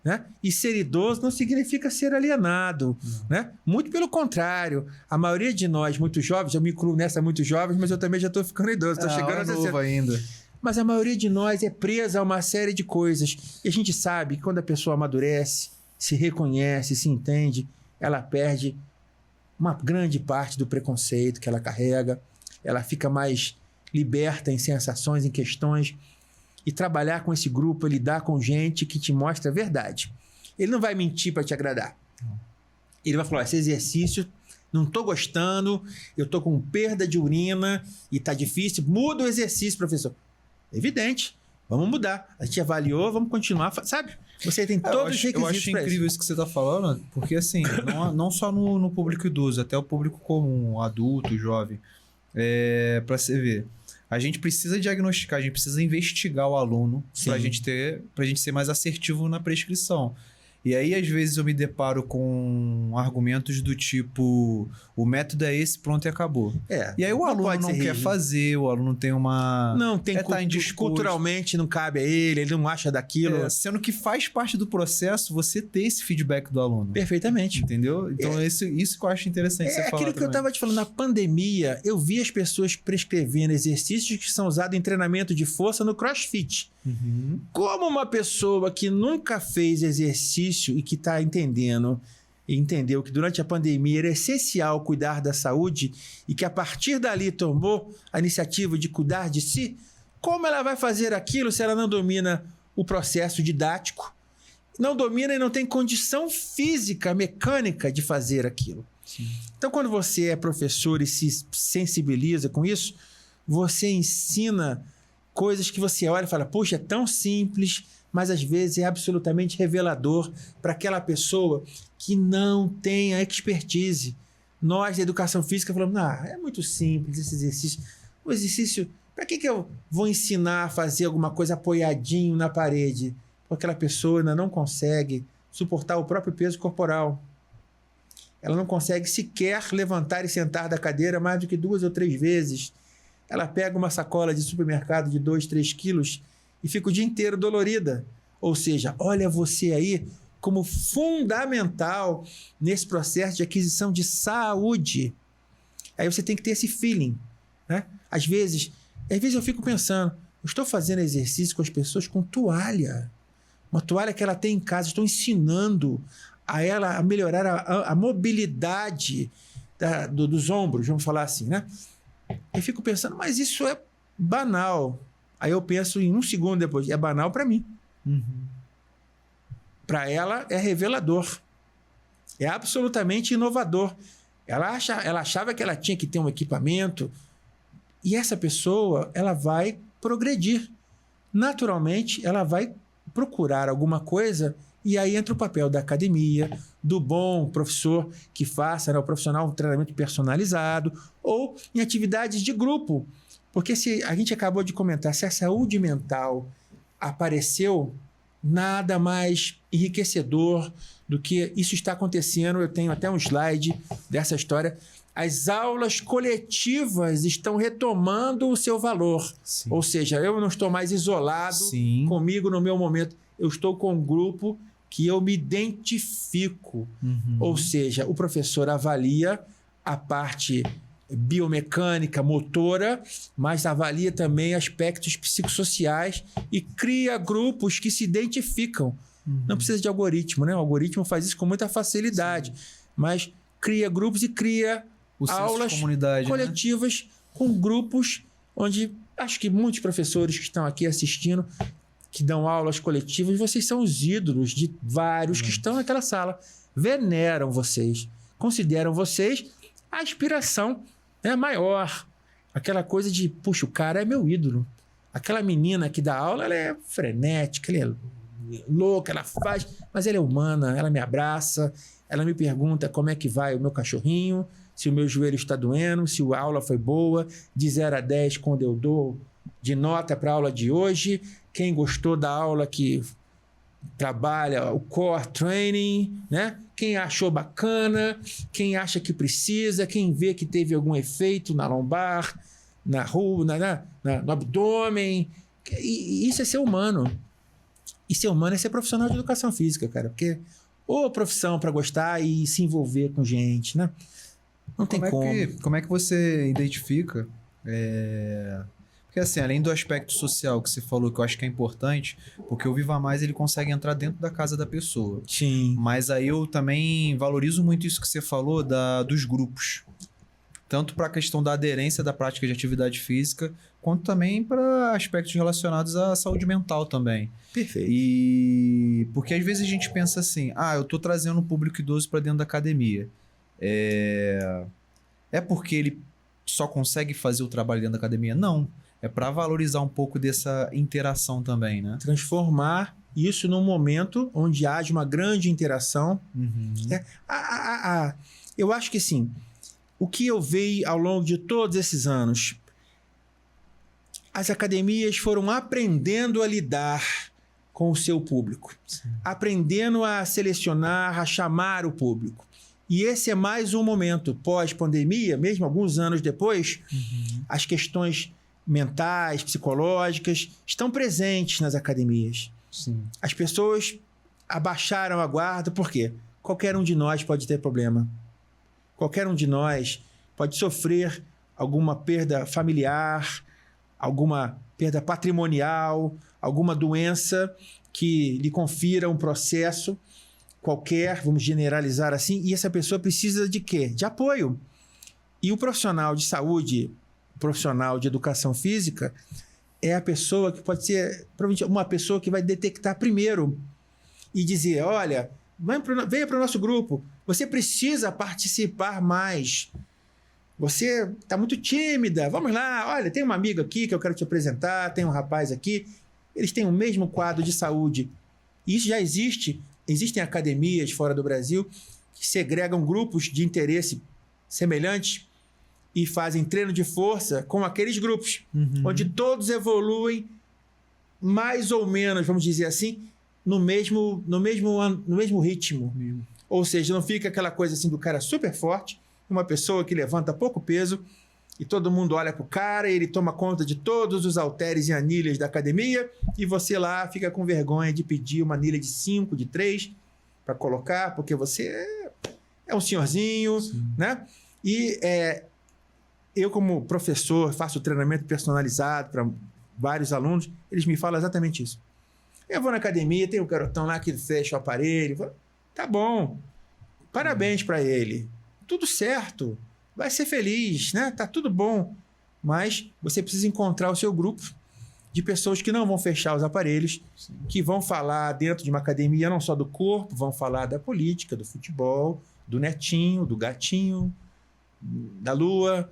né? E ser idoso não significa ser alienado, né? Muito pelo contrário. A maioria de nós, muito jovens, eu me incluo nessa muito jovens, mas eu também já estou ficando idoso, estou chegando a 60. Novo ainda. Mas a maioria de nós é presa a uma série de coisas. E a gente sabe que quando a pessoa amadurece, se reconhece, se entende, ela perde uma grande parte do preconceito que ela carrega, ela fica mais liberta em sensações, em questões, e trabalhar com esse grupo, lidar com gente que te mostra a verdade. Ele não vai mentir para te agradar. Ele vai falar, esse exercício, não estou gostando, eu estou com perda de urina e está difícil, muda o exercício, professor. Evidente, vamos mudar. A gente avaliou, vamos continuar, sabe? Você tem todos os requisitos. Eu acho incrível isso que você está falando, porque assim, não só no público idoso, até o público comum, adulto, jovem, para você ver. A gente precisa diagnosticar, a gente precisa investigar o aluno para a gente ser mais assertivo na prescrição. E aí, às vezes, eu me deparo com argumentos do tipo, o método é esse, pronto e acabou. E aí o aluno não quer fazer, o aluno tem uma... Não, tem culturalmente não cabe a ele não acha daquilo. Sendo que faz parte do processo você ter esse feedback do aluno. Perfeitamente. Entendeu? Então, isso que eu acho interessante você falar. É aquilo que eu estava te falando, na pandemia, eu vi as pessoas prescrevendo exercícios que são usados em treinamento de força no CrossFit. Uhum. Como uma pessoa que nunca fez exercício e que está entendeu que durante a pandemia era essencial cuidar da saúde e que a partir dali tomou a iniciativa de cuidar de si, como ela vai fazer aquilo se ela não domina o processo didático, não domina e não tem condição física, mecânica de fazer aquilo? Sim. Então, quando você é professor e se sensibiliza com isso, você ensina coisas que você olha e fala, puxa, é tão simples, mas às vezes é absolutamente revelador para aquela pessoa que não tem a expertise. Nós, da educação física, falamos, é muito simples esse exercício. O exercício, para que eu vou ensinar a fazer alguma coisa apoiadinho na parede? Porque aquela pessoa ainda não consegue suportar o próprio peso corporal. Ela não consegue sequer levantar e sentar da cadeira mais do que 2 ou 3 vezes. Ela pega uma sacola de supermercado de 2, 3 quilos e fica o dia inteiro dolorida. Ou seja, olha você aí como fundamental nesse processo de aquisição de saúde. Aí você tem que ter esse feeling, né? Às vezes eu fico pensando, eu estou fazendo exercício com as pessoas com toalha. Uma toalha que ela tem em casa, estou ensinando a ela a melhorar a mobilidade dos ombros, vamos falar assim, né? Eu fico pensando, mas isso é banal. Aí eu penso em um segundo depois, é banal para mim. Uhum. Para ela é revelador. É absolutamente inovador. Ela achava que ela tinha que ter um equipamento e essa pessoa, ela vai progredir. Naturalmente, ela vai procurar alguma coisa e aí entra o papel da academia, do bom professor que faça, né, o profissional um treinamento personalizado ou em atividades de grupo. Porque se a gente acabou de comentar, se a saúde mental apareceu, nada mais enriquecedor do que isso está acontecendo. Eu tenho até um slide dessa história. As aulas coletivas estão retomando o seu valor. Sim. Ou seja, eu não estou mais isolado comigo no meu momento. Eu estou com um grupo que eu me identifico. Uhum. Ou seja, o professor avalia a parte biomecânica, motora, mas avalia também aspectos psicossociais e cria grupos que se identificam. Uhum. Não precisa de algoritmo, né? O algoritmo faz isso com muita facilidade, mas cria grupos e cria aulas coletivas, né? Com grupos onde acho que muitos professores que estão aqui assistindo, que dão aulas coletivas, vocês são os ídolos de vários que estão naquela sala, veneram vocês, consideram vocês a aspiração maior. Aquela coisa de, puxa, o cara é meu ídolo. Aquela menina que dá aula, ela é frenética, ela é louca, ela faz, mas ela é humana, ela me abraça, ela me pergunta como é que vai o meu cachorrinho, se o meu joelho está doendo, se a aula foi boa, de 0 a 10 quando eu dou de nota para a aula de hoje, quem gostou da aula que trabalha o core training, né? Quem achou bacana, quem acha que precisa, quem vê que teve algum efeito na lombar, na rua, no abdômen. E isso é ser humano. E ser humano é ser profissional de educação física, cara. Porque ou profissão para gostar e se envolver com gente, né? Não tem como. Como é que você identifica Porque assim, além do aspecto social que você falou, que eu acho que é importante, porque o Viva Mais ele consegue entrar dentro da casa da pessoa. Sim. Mas aí eu também valorizo muito isso que você falou dos grupos. Tanto para a questão da aderência da prática de atividade física, quanto também para aspectos relacionados à saúde mental também. Perfeito. E porque às vezes a gente pensa assim, eu tô trazendo um público idoso para dentro da academia. É porque ele só consegue fazer o trabalho dentro da academia? Não. É para valorizar um pouco dessa interação também, né? Transformar isso num momento onde haja uma grande interação. Uhum. Eu acho que, assim, o que eu vi ao longo de todos esses anos, as academias foram aprendendo a lidar com o seu público. Sim. Aprendendo a selecionar, a chamar o público. E esse é mais um momento pós-pandemia, mesmo alguns anos depois, as questões mentais, psicológicas, estão presentes nas academias. Sim. As pessoas abaixaram a guarda, por quê? Qualquer um de nós pode ter problema. Qualquer um de nós pode sofrer alguma perda familiar, alguma perda patrimonial, alguma doença que lhe confira um processo qualquer, vamos generalizar assim, e essa pessoa precisa de quê? De apoio. E o profissional de saúde, o profissional de educação física, é a pessoa que pode ser, provavelmente, uma pessoa que vai detectar primeiro e dizer, olha, venha para o nosso grupo, você precisa participar mais. Você está muito tímida, vamos lá, olha, tem uma amiga aqui que eu quero te apresentar, tem um rapaz aqui, eles têm o mesmo quadro de saúde. E isso já existe. Existem academias fora do Brasil que segregam grupos de interesse semelhantes e fazem treino de força com aqueles grupos, onde todos evoluem mais ou menos, vamos dizer assim, no mesmo ritmo. Ou seja, não fica aquela coisa assim do cara super forte, uma pessoa que levanta pouco peso e todo mundo olha pro cara e ele toma conta de todos os halteres e anilhas da academia e você lá fica com vergonha de pedir uma anilha de 5, de 3 para colocar, porque você é um senhorzinho, né? E eu, como professor, faço treinamento personalizado para vários alunos, eles me falam exatamente isso. Eu vou na academia, tem um garotão lá que fecha o aparelho, tá bom, parabéns para ele, tudo certo, vai ser feliz, né? Tá tudo bom, mas você precisa encontrar o seu grupo de pessoas que não vão fechar os aparelhos, que vão falar dentro de uma academia não só do corpo, vão falar da política, do futebol, do netinho, do gatinho, da lua,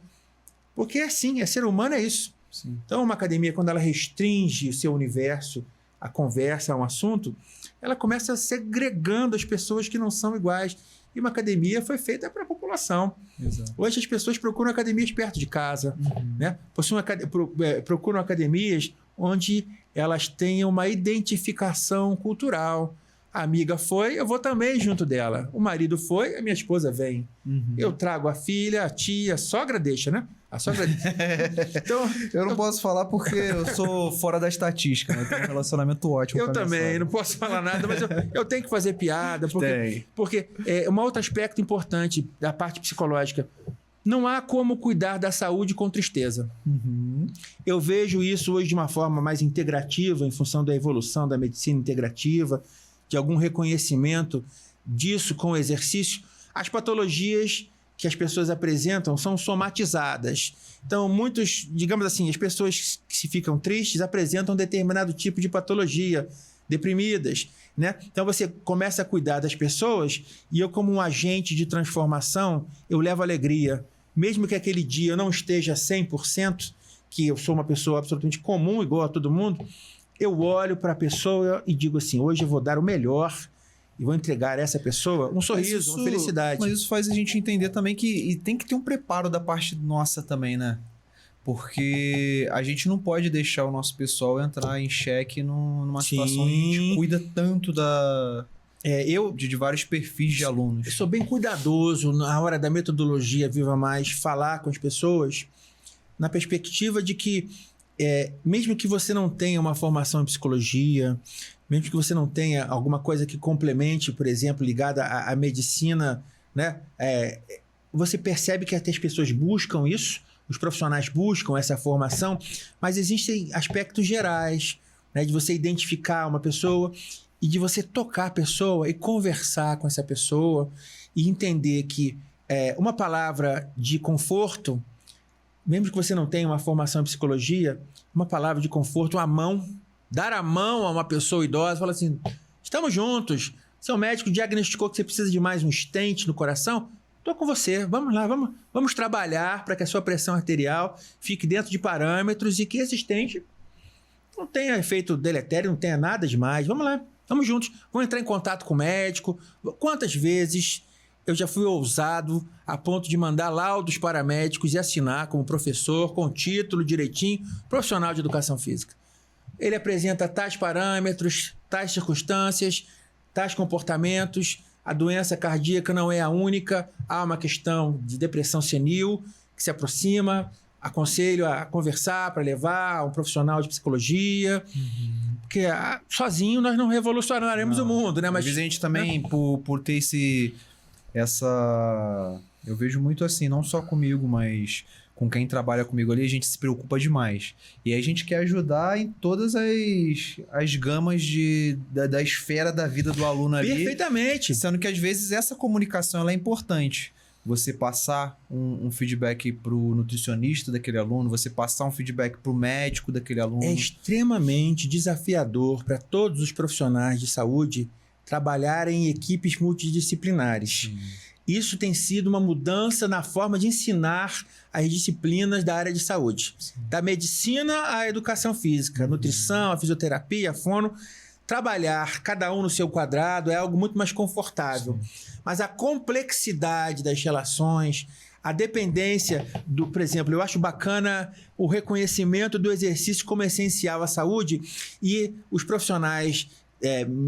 porque é assim, ser humano é isso. Sim. Então, uma academia, quando ela restringe o seu universo, a conversa a um assunto, ela começa segregando as pessoas que não são iguais. E uma academia foi feita para a população. Exato. Hoje as pessoas procuram academias perto de casa, né? Procuram academias onde elas tenham uma identificação cultural. A amiga foi, eu vou também junto dela. O marido foi, a minha esposa vem. Eu trago a filha, a tia, a sogra deixa, né? A sogra Então, eu não posso falar porque eu sou fora da estatística, né? Eu tenho um relacionamento ótimo eu com a minha também, sogra. não posso falar nada, mas eu tenho que fazer piada. Porque um outro aspecto importante da parte psicológica, não há como cuidar da saúde com tristeza. Eu vejo isso hoje de uma forma mais integrativa, em função da evolução da medicina integrativa, de algum reconhecimento disso com o exercício. As patologias que as pessoas apresentam são somatizadas. Então, digamos assim, as pessoas que se ficam tristes apresentam determinado tipo de patologia, deprimidas, né? Então, você começa a cuidar das pessoas e eu, como um agente de transformação, eu levo alegria. Mesmo que aquele dia eu não esteja 100%, que eu sou uma pessoa absolutamente comum, igual a todo mundo, eu olho para a pessoa e digo assim, hoje eu vou dar o melhor e vou entregar a essa pessoa um sorriso, uma felicidade. Mas isso faz a gente entender também que tem que ter um preparo da parte nossa também, né? Porque a gente não pode deixar o nosso pessoal entrar em xeque numa situação onde a gente cuida tanto de vários perfis de alunos. Eu sou bem cuidadoso na hora da metodologia Viva Mais, falar com as pessoas na perspectiva de que mesmo que você não tenha uma formação em psicologia, mesmo que você não tenha alguma coisa que complemente, por exemplo, ligada à medicina, né? Você percebe que até as pessoas buscam isso, os profissionais buscam essa formação, mas existem aspectos gerais, né, de você identificar uma pessoa e de você tocar a pessoa e conversar com essa pessoa e entender que uma palavra de conforto, mesmo que você não tenha uma formação em psicologia, uma palavra de conforto, uma mão, dar a mão a uma pessoa idosa, falar assim, estamos juntos, seu médico diagnosticou que você precisa de mais um stent no coração, estou com você, vamos lá, vamos trabalhar para que a sua pressão arterial fique dentro de parâmetros e que esse stent não tenha efeito deletério, não tenha nada demais, vamos lá, vamos juntos, vamos entrar em contato com o médico. Quantas vezes eu já fui ousado a ponto de mandar laudos para médicos e assinar como professor, com título direitinho, profissional de educação física. Ele apresenta tais parâmetros, tais circunstâncias, tais comportamentos, a doença cardíaca não é a única, há uma questão de depressão senil que se aproxima, aconselho a conversar para levar a um profissional de psicologia, porque sozinho nós não revolucionaremos o mundo, né? Mas a gente também, por ter eu vejo muito assim, não só comigo, mas com quem trabalha comigo ali, a gente se preocupa demais. E aí a gente quer ajudar em todas as gamas da esfera da vida do aluno ali. Perfeitamente. Sendo que às vezes essa comunicação ela é importante. Você passar um feedback para o nutricionista daquele aluno, você passar um feedback para o médico daquele aluno. É extremamente desafiador para todos os profissionais de saúde trabalharem em equipes multidisciplinares. Sim. Isso tem sido uma mudança na forma de ensinar as disciplinas da área de saúde. Sim. Da medicina à educação física, a nutrição, a fisioterapia, a fono. Trabalhar cada um no seu quadrado é algo muito mais confortável. Sim. Mas a complexidade das relações, a dependência por exemplo, eu acho bacana o reconhecimento do exercício como essencial à saúde e os profissionais,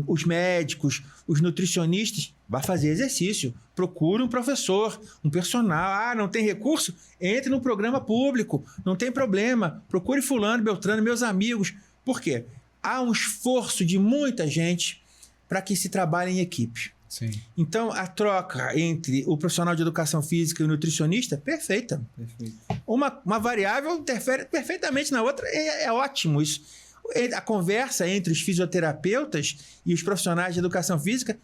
os médicos, os nutricionistas, vai fazer exercício. Procure um professor, um personal. Não tem recurso? Entre no programa público. Não tem problema. Procure fulano, beltrano, meus amigos. Por quê? Há um esforço de muita gente para que se trabalhe em equipe. Sim. Então, a troca entre o profissional de educação física e o nutricionista, perfeita. Perfeito. Uma variável interfere perfeitamente na outra, é ótimo isso. A conversa entre os fisioterapeutas e os profissionais de educação física,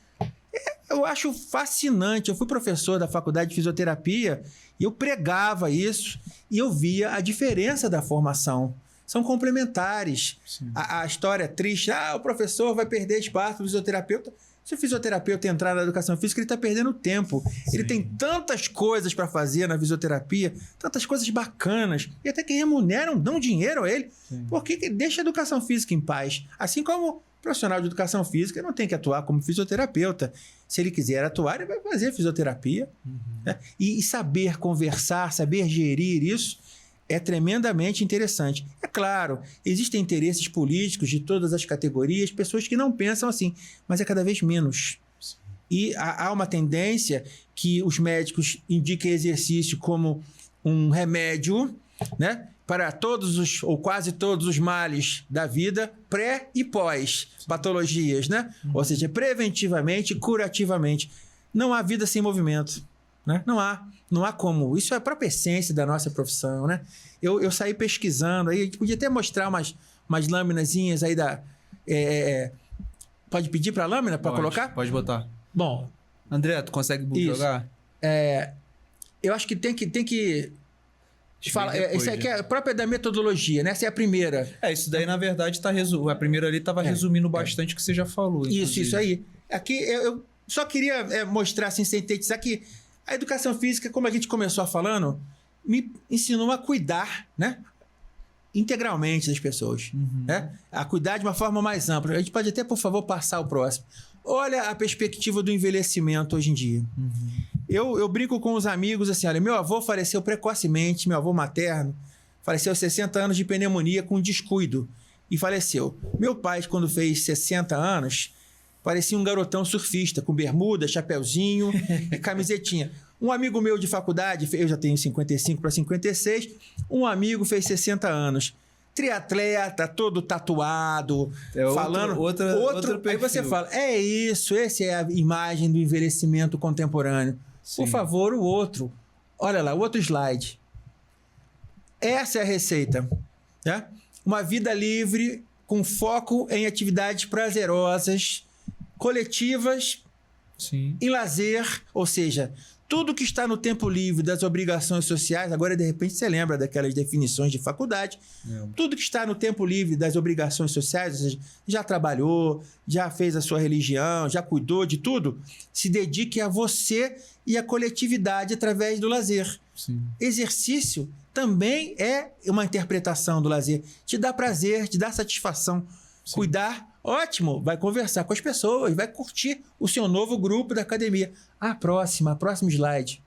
eu acho fascinante. Eu fui professor da faculdade de fisioterapia e eu pregava isso e eu via a diferença da formação. São complementares. A história triste, o professor vai perder espaço para o fisioterapeuta. Se o fisioterapeuta entrar na educação física, ele está perdendo tempo. Sim. Ele tem tantas coisas para fazer na fisioterapia, tantas coisas bacanas, e até que remuneram, dão dinheiro a ele. Sim. Porque deixa a educação física em paz. Assim como o profissional de educação física não tem que atuar como fisioterapeuta. Se ele quiser atuar, ele vai fazer fisioterapia. Né? E saber conversar, saber gerir isso, é tremendamente interessante. É claro, existem interesses políticos de todas as categorias, pessoas que não pensam assim, mas é cada vez menos. Sim. E há uma tendência que os médicos indiquem exercício como um remédio, né, para todos ou quase todos os males da vida, pré e pós patologias, né? Ou seja, preventivamente e curativamente. Não há vida sem movimento, né? Não há como. Isso é a própria essência da nossa profissão, né? Eu saí pesquisando, aí a gente podia até mostrar umas laminazinhas aí da... pode pedir para a lâmina para colocar? Pode botar. Bom... André, tu consegue jogar? Eu acho que tem que isso aqui é a própria da metodologia, né? Essa é a primeira. Isso daí, na verdade, a primeira ali estava resumindo bastante o que você já falou. Isso aí. Aqui eu só queria mostrar, assim, sintetizar que a educação física, como a gente começou falando, me ensinou a cuidar, né, integralmente das pessoas. Né? A cuidar de uma forma mais ampla. A gente pode até, por favor, passar o próximo. Olha a perspectiva do envelhecimento hoje em dia. Eu brinco com os amigos assim, olha, meu avô faleceu precocemente, meu avô materno faleceu aos 60 anos de pneumonia com descuido e faleceu. Meu pai, quando fez 60 anos... parecia um garotão surfista, com bermuda, chapeuzinho e camisetinha. Um amigo meu de faculdade, eu já tenho 55 para 56, um amigo fez 60 anos. Triatleta, todo tatuado, falando... Outro perfil. Aí você fala, essa é a imagem do envelhecimento contemporâneo. Sim. Por favor, o outro. Olha lá, o outro slide. Essa é a receita, né? Uma vida livre com foco em atividades prazerosas, coletivas, Sim. em lazer, ou seja, tudo que está no tempo livre das obrigações sociais, agora de repente você lembra daquelas definições de faculdade, tudo que está no tempo livre das obrigações sociais, ou seja, já trabalhou, já fez a sua religião, já cuidou de tudo, se dedique a você e à coletividade através do lazer. Sim. Exercício também é uma interpretação do lazer. Te dá prazer, te dá satisfação. Sim. Cuidar, ótimo. Vai conversar com as pessoas, vai curtir o seu novo grupo da academia. Próximo slide.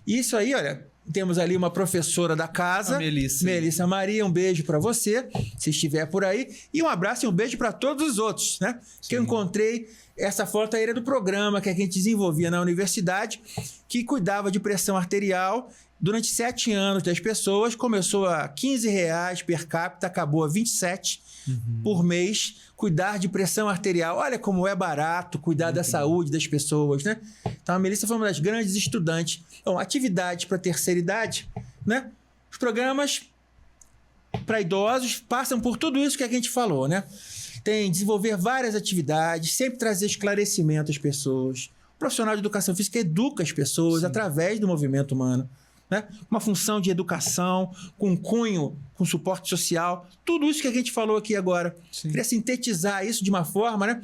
Isso aí, olha, temos ali uma professora da casa, a Melissa. Melissa Maria, um beijo para você, se estiver por aí. E um abraço e um beijo para todos os outros, né? Sim. Que eu encontrei. Essa foto aí era do programa que a gente desenvolvia na universidade, que cuidava de pressão arterial durante 7 anos das pessoas. Começou a R$15 per capita, acabou a 27 por mês. Cuidar de pressão arterial. Olha como é barato cuidar da saúde das pessoas, né? Então, a Melissa foi uma das grandes estudantes. Então, atividades para terceira idade, né? Os programas para idosos passam por tudo isso que a gente falou, né? Tem desenvolver várias atividades, sempre trazer esclarecimento às pessoas. O profissional de educação física educa as pessoas através do movimento humano, né? Uma função de educação, com cunho, com suporte social, tudo isso que a gente falou aqui agora. Sim. Queria sintetizar isso de uma forma, né?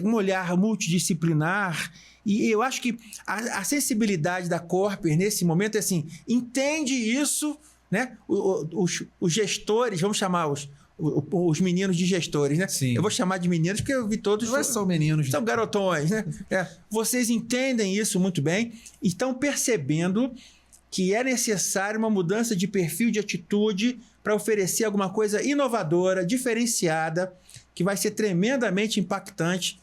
Um olhar multidisciplinar. E eu acho que a sensibilidade da Corper nesse momento é assim, entende isso, né? Os gestores, vamos chamar os meninos de gestores, né? Sim. Eu vou chamar de meninos porque eu vi todos... Não são meninos. São garotões, né? Vocês entendem isso muito bem e estão percebendo que é necessário uma mudança de perfil, de atitude para oferecer alguma coisa inovadora, diferenciada, que vai ser tremendamente impactante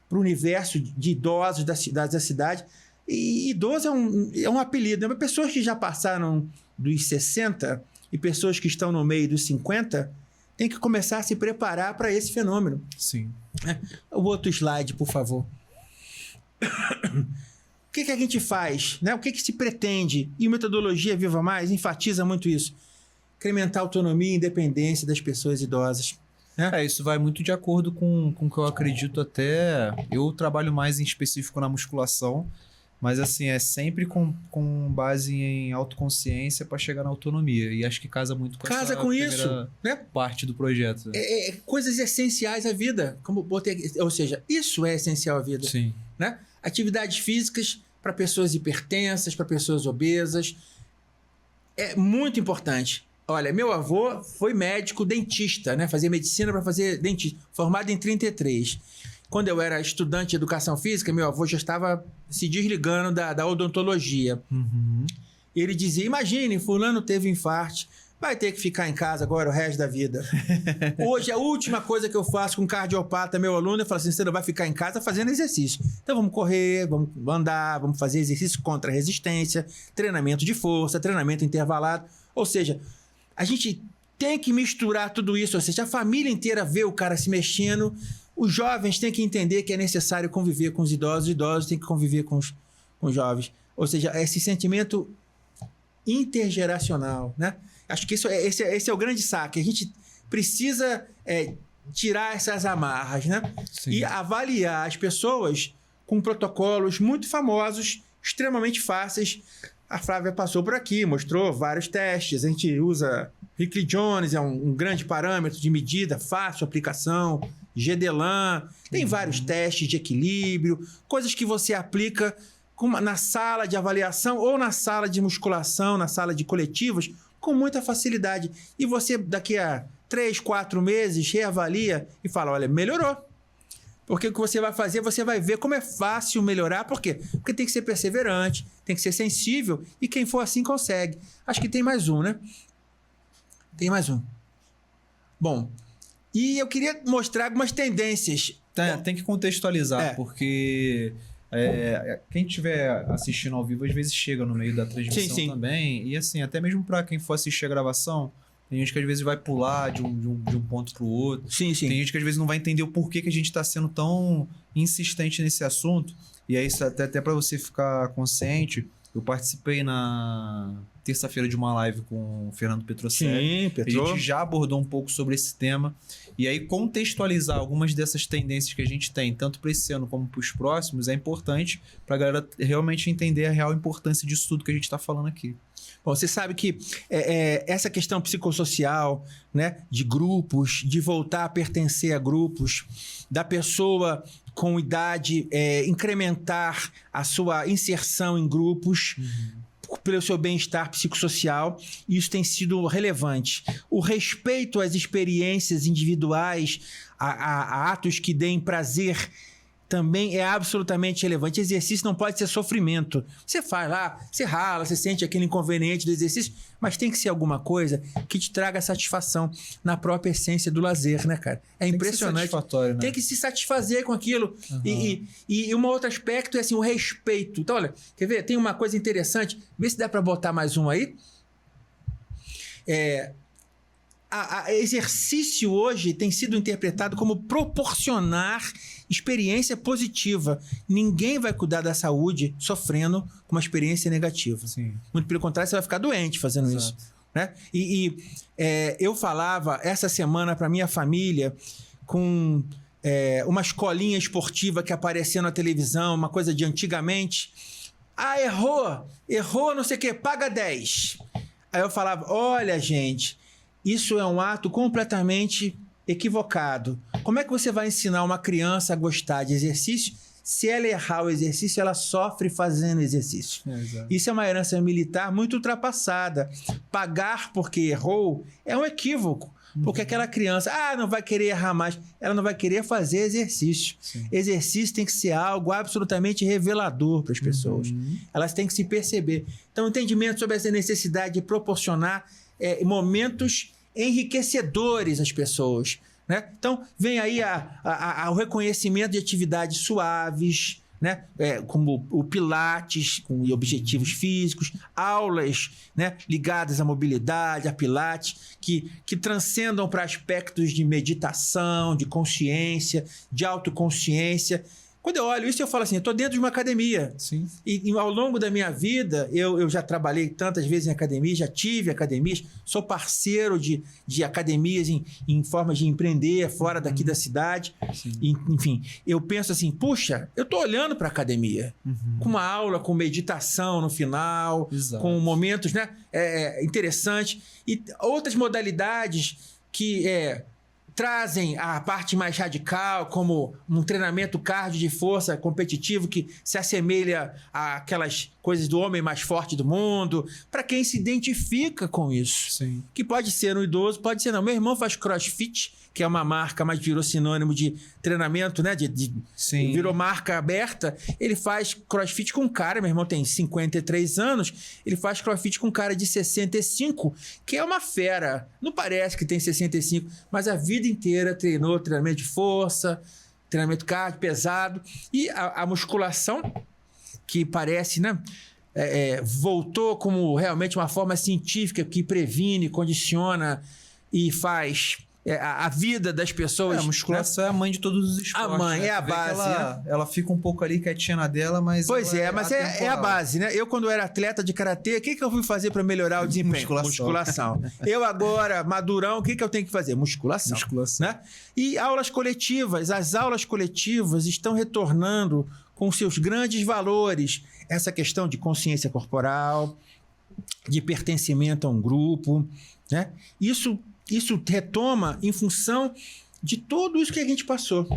para o universo de idosos da cidade. E idoso é um apelido, né? Pessoas que já passaram dos 60 e pessoas que estão no meio dos 50... tem que começar a se preparar para esse fenômeno. Sim. O outro slide, por favor. O que a gente faz? Né? O que se pretende? E a metodologia Viva Mais enfatiza muito isso. Incrementar a autonomia e independência das pessoas idosas. Né? Isso vai muito de acordo com o que eu acredito até... Eu trabalho mais em específico na musculação, mas assim, é sempre com base em autoconsciência para chegar na autonomia. E acho que casa muito com essa isso, né? parte do projeto. Coisas essenciais à vida. Como botei, ou seja, isso é essencial à vida. Sim. Né? Atividades físicas para pessoas hipertensas, para pessoas obesas. É muito importante. Olha, meu avô foi médico dentista, né? Fazia medicina para fazer dentista. Formado em 33. Quando eu era estudante de educação física, meu avô já estava se desligando da odontologia. Ele dizia, imagine, fulano teve infarto, vai ter que ficar em casa agora o resto da vida. Hoje, a última coisa que eu faço com um cardiopata, meu aluno, eu falo assim, você não vai ficar em casa fazendo exercício. Então vamos correr, vamos andar, vamos fazer exercício contra resistência, treinamento de força, treinamento intervalado. Ou seja, a gente tem que misturar tudo isso, ou seja, a família inteira vê o cara se mexendo. Os jovens têm que entender que é necessário conviver com os idosos têm que conviver com os jovens. Ou seja, esse sentimento intergeracional, né? Acho que esse é o grande saque. A gente precisa tirar essas amarras, né? Sim. E avaliar as pessoas com protocolos muito famosos, extremamente fáceis. A Flávia passou por aqui, mostrou vários testes. A gente usa Hickley Jones, é um grande parâmetro de medida, fácil aplicação. GDLAN, tem vários testes de equilíbrio, coisas que você aplica na sala de avaliação ou na sala de musculação, na sala de coletivos, com muita facilidade. E você, daqui a 3, 4 meses, reavalia e fala, olha, melhorou. Porque o que você vai fazer, você vai ver como é fácil melhorar. Por quê? Porque tem que ser perseverante, tem que ser sensível, e quem for assim consegue. Acho que tem mais um, né? Tem mais um. Bom... E eu queria mostrar algumas tendências. Tem que contextualizar, porque quem estiver assistindo ao vivo, às vezes chega no meio da transmissão também. E assim, até mesmo para quem for assistir a gravação, tem gente que às vezes vai pular de um ponto para o outro. Sim. Tem gente que às vezes não vai entender o porquê que a gente está sendo tão insistente nesse assunto. E é isso até para você ficar consciente. Eu participei na terça-feira de uma live com o Fernando Petrocelli. Sim, Petro. A gente já abordou um pouco sobre esse tema. E aí, contextualizar algumas dessas tendências que a gente tem, tanto para esse ano como para os próximos, é importante para a galera realmente entender a real importância disso tudo que a gente está falando aqui. Bom, você sabe que essa questão psicossocial, né, de grupos, de voltar a pertencer a grupos, da pessoa com idade incrementar a sua inserção em grupos, pelo seu bem-estar psicossocial, isso tem sido relevante. O respeito às experiências individuais, a atos que deem prazer, também é absolutamente relevante. Exercício não pode ser sofrimento. Você faz lá, você rala, você sente aquele inconveniente do exercício, mas tem que ser alguma coisa que te traga satisfação na própria essência do lazer, né, cara? É impressionante. Tem que ser satisfatório, né? Tem que se satisfazer com aquilo. Uhum. E um outro aspecto é assim, o respeito. Então, olha, quer ver? Tem uma coisa interessante. Vê se dá para botar mais um aí. Exercício hoje tem sido interpretado como proporcionar experiência positiva. Ninguém vai cuidar da saúde sofrendo com uma experiência negativa. Sim. Muito pelo contrário, você vai ficar doente fazendo Exato. isso. Né? Eu falava essa semana para minha família com uma escolinha esportiva que aparecia na televisão, uma coisa de antigamente. Ah, errou não sei o quê, paga 10. Aí eu falava, olha, gente, isso é um ato completamente equivocado. Como é que você vai ensinar uma criança a gostar de exercício? Se ela errar o exercício, ela sofre fazendo exercício. Isso é uma herança militar muito ultrapassada. Pagar porque errou é um equívoco. Porque aquela criança, não vai querer errar mais. Ela não vai querer fazer exercício. Sim. Exercício tem que ser algo absolutamente revelador para as pessoas. Elas têm que se perceber. Então, entendimento sobre essa necessidade de proporcionar momentos enriquecedores às pessoas, né? Então, vem aí o reconhecimento de atividades suaves, né? Como o Pilates, com objetivos físicos, aulas, né, ligadas à mobilidade, a Pilates, que transcendam para aspectos de meditação, de consciência, de autoconsciência. Quando eu olho isso, eu falo assim, eu estou dentro de uma academia. Sim. E ao longo da minha vida, eu já trabalhei tantas vezes em academia, já tive academias, sou parceiro de academias em forma de empreender fora daqui da cidade. Enfim, eu penso assim, puxa, eu estou olhando para a academia, com uma aula, com meditação no final, Exato. com momentos, né, interessantes. E outras modalidades que trazem a parte mais radical, como um treinamento cardio de força competitivo que se assemelha àquelas coisas do homem mais forte do mundo, para quem se identifica com isso. Sim. Que pode ser um idoso, pode ser não. Meu irmão faz CrossFit, que é uma marca, mas virou sinônimo de treinamento, né? Sim. Virou marca aberta. Ele faz CrossFit com um cara, meu irmão tem 53 anos, ele faz CrossFit com um cara de 65, que é uma fera. Não parece que tem 65, mas a vida inteira treinou treinamento de força, treinamento cardio pesado. E a musculação, que parece, né? Voltou como realmente uma forma científica que previne, condiciona e faz a vida das pessoas. A musculação, né? É a mãe de todos os esportes. A mãe, né? é a base. Ela fica um pouco ali quietinha na dela, mas... Pois mas é a base, né? Eu, quando era atleta de karatê, o que eu fui fazer para melhorar o desempenho? Musculação. Eu agora, madurão, o que eu tenho que fazer? Musculação. Né? E aulas coletivas. As aulas coletivas estão retornando com seus grandes valores. Essa questão de consciência corporal, de pertencimento a um grupo, né? Isso retoma em função de tudo isso que a gente passou.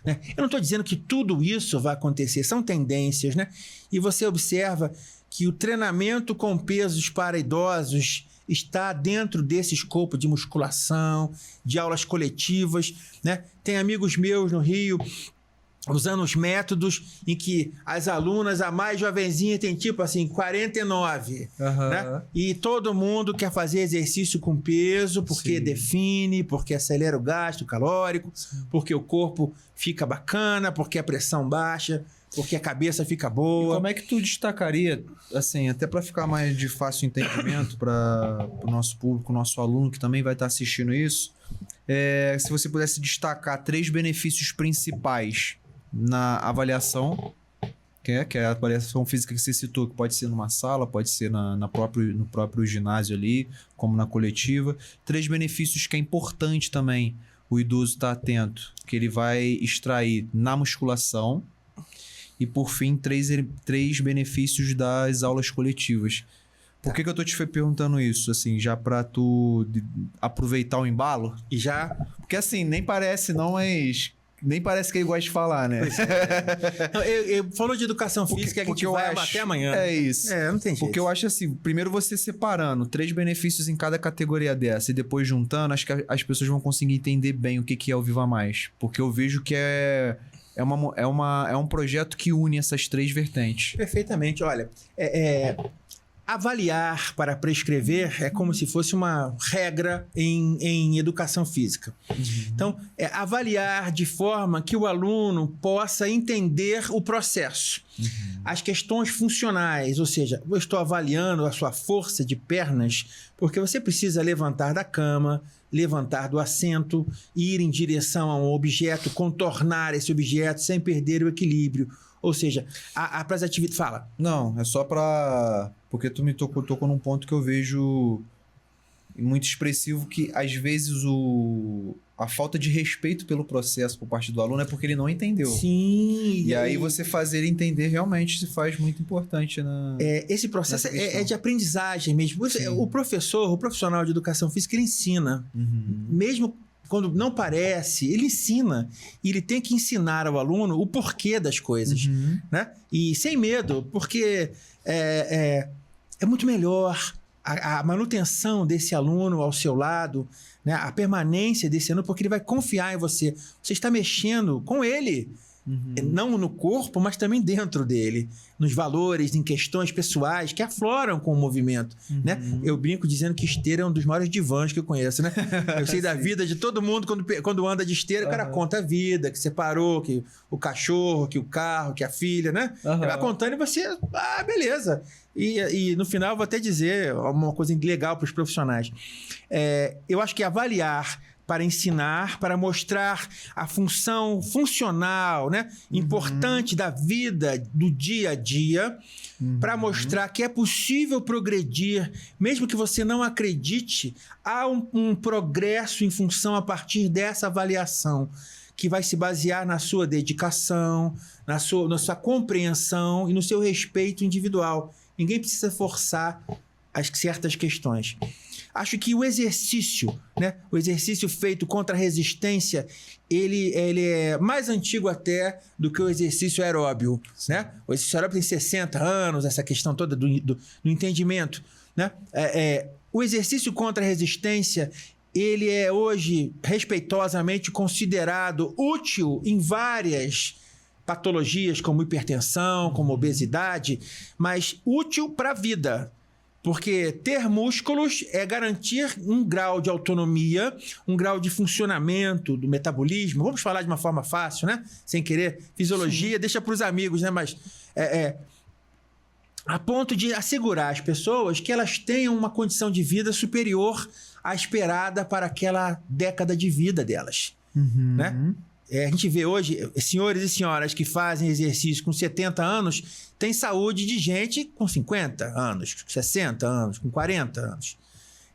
Né? Eu não estou dizendo que tudo isso vai acontecer, são tendências, né? E você observa que o treinamento com pesos para idosos está dentro desse escopo de musculação, de aulas coletivas, né? Tem amigos meus no Rio usando os métodos em que as alunas, a mais jovenzinha, tem tipo assim, 49. Né? E todo mundo quer fazer exercício com peso, porque define, porque acelera o gasto calórico, porque o corpo fica bacana, porque a pressão baixa, porque a cabeça fica boa. E como é que tu destacaria, assim, até para ficar mais de fácil entendimento para o nosso público, o nosso aluno que também vai estar assistindo isso, se você pudesse destacar 3 benefícios principais na avaliação Que é a avaliação física que você citou, que pode ser numa sala, pode ser no próprio ginásio ali, como na coletiva. 3 benefícios que é importante também o idoso estar atento, que ele vai extrair na musculação. E, por fim, 3 benefícios das aulas coletivas. Por que eu tô te perguntando isso? Assim, já pra tu aproveitar o embalo? E já... Porque, assim, nem parece não, mas... Nem parece que ele gosta de falar, né? Não, eu falou de educação física, que a gente vai até amanhã. É isso. Não tem jeito. Porque eu acho assim, primeiro você separando 3 benefícios em cada categoria dessa e depois juntando, acho que as pessoas vão conseguir entender bem o que é o Viva Mais. Porque eu vejo que é um projeto que une essas 3 vertentes. Perfeitamente. Olha, avaliar para prescrever é como se fosse uma regra em educação física. Então, avaliar de forma que o aluno possa entender o processo. As questões funcionais, ou seja, eu estou avaliando a sua força de pernas porque você precisa levantar da cama, levantar do assento, ir em direção a um objeto, contornar esse objeto sem perder o equilíbrio. Ou seja, para as atividades... Fala. Não, é só para... Porque tu me tocou num ponto que eu vejo muito expressivo, que às vezes a falta de respeito pelo processo por parte do aluno é porque ele não entendeu. Sim. E aí você fazer ele entender realmente se faz muito importante esse processo é de aprendizagem mesmo. O profissional de educação física, ele ensina. Mesmo quando não parece, ele ensina. E ele tem que ensinar ao aluno o porquê das coisas. Né? E sem medo, porque é muito melhor a manutenção desse aluno ao seu lado, né? A permanência desse aluno, porque ele vai confiar em você. Você está mexendo com ele. Não no corpo, mas também dentro dele, nos valores, em questões pessoais que afloram com o movimento, né? Eu brinco dizendo que esteira é um dos maiores divãs que eu conheço, né? Eu sei da vida de todo mundo quando anda de esteira, o cara conta a vida, que separou, que o cachorro, que o carro, que a filha, né? Ele vai contando e você, beleza. E no final eu vou até dizer uma coisa legal para os profissionais. Eu acho que avaliar para ensinar, para mostrar a função funcional, né? Importante da vida, do dia a dia, para mostrar que é possível progredir, mesmo que você não acredite, há um progresso em função a partir dessa avaliação, que vai se basear na sua dedicação, na sua compreensão e no seu respeito individual. Ninguém precisa forçar certas questões. Acho que o exercício, né? O exercício feito contra a resistência, ele é mais antigo até do que o exercício aeróbio, né? O exercício aeróbio tem 60 anos, essa questão toda do entendimento, né? O exercício contra a resistência, ele é hoje respeitosamente considerado útil em várias patologias, como hipertensão, como obesidade, mas útil para a vida. Porque ter músculos é garantir um grau de autonomia, um grau de funcionamento do metabolismo. Vamos falar de uma forma fácil, né? Sem querer. Fisiologia, deixa para os amigos, né? Mas a ponto de assegurar às pessoas que elas tenham uma condição de vida superior à esperada para aquela década de vida delas. Né? A gente vê hoje senhores e senhoras que fazem exercício com 70 anos têm saúde de gente com 50 anos, 60 anos, com 40 anos.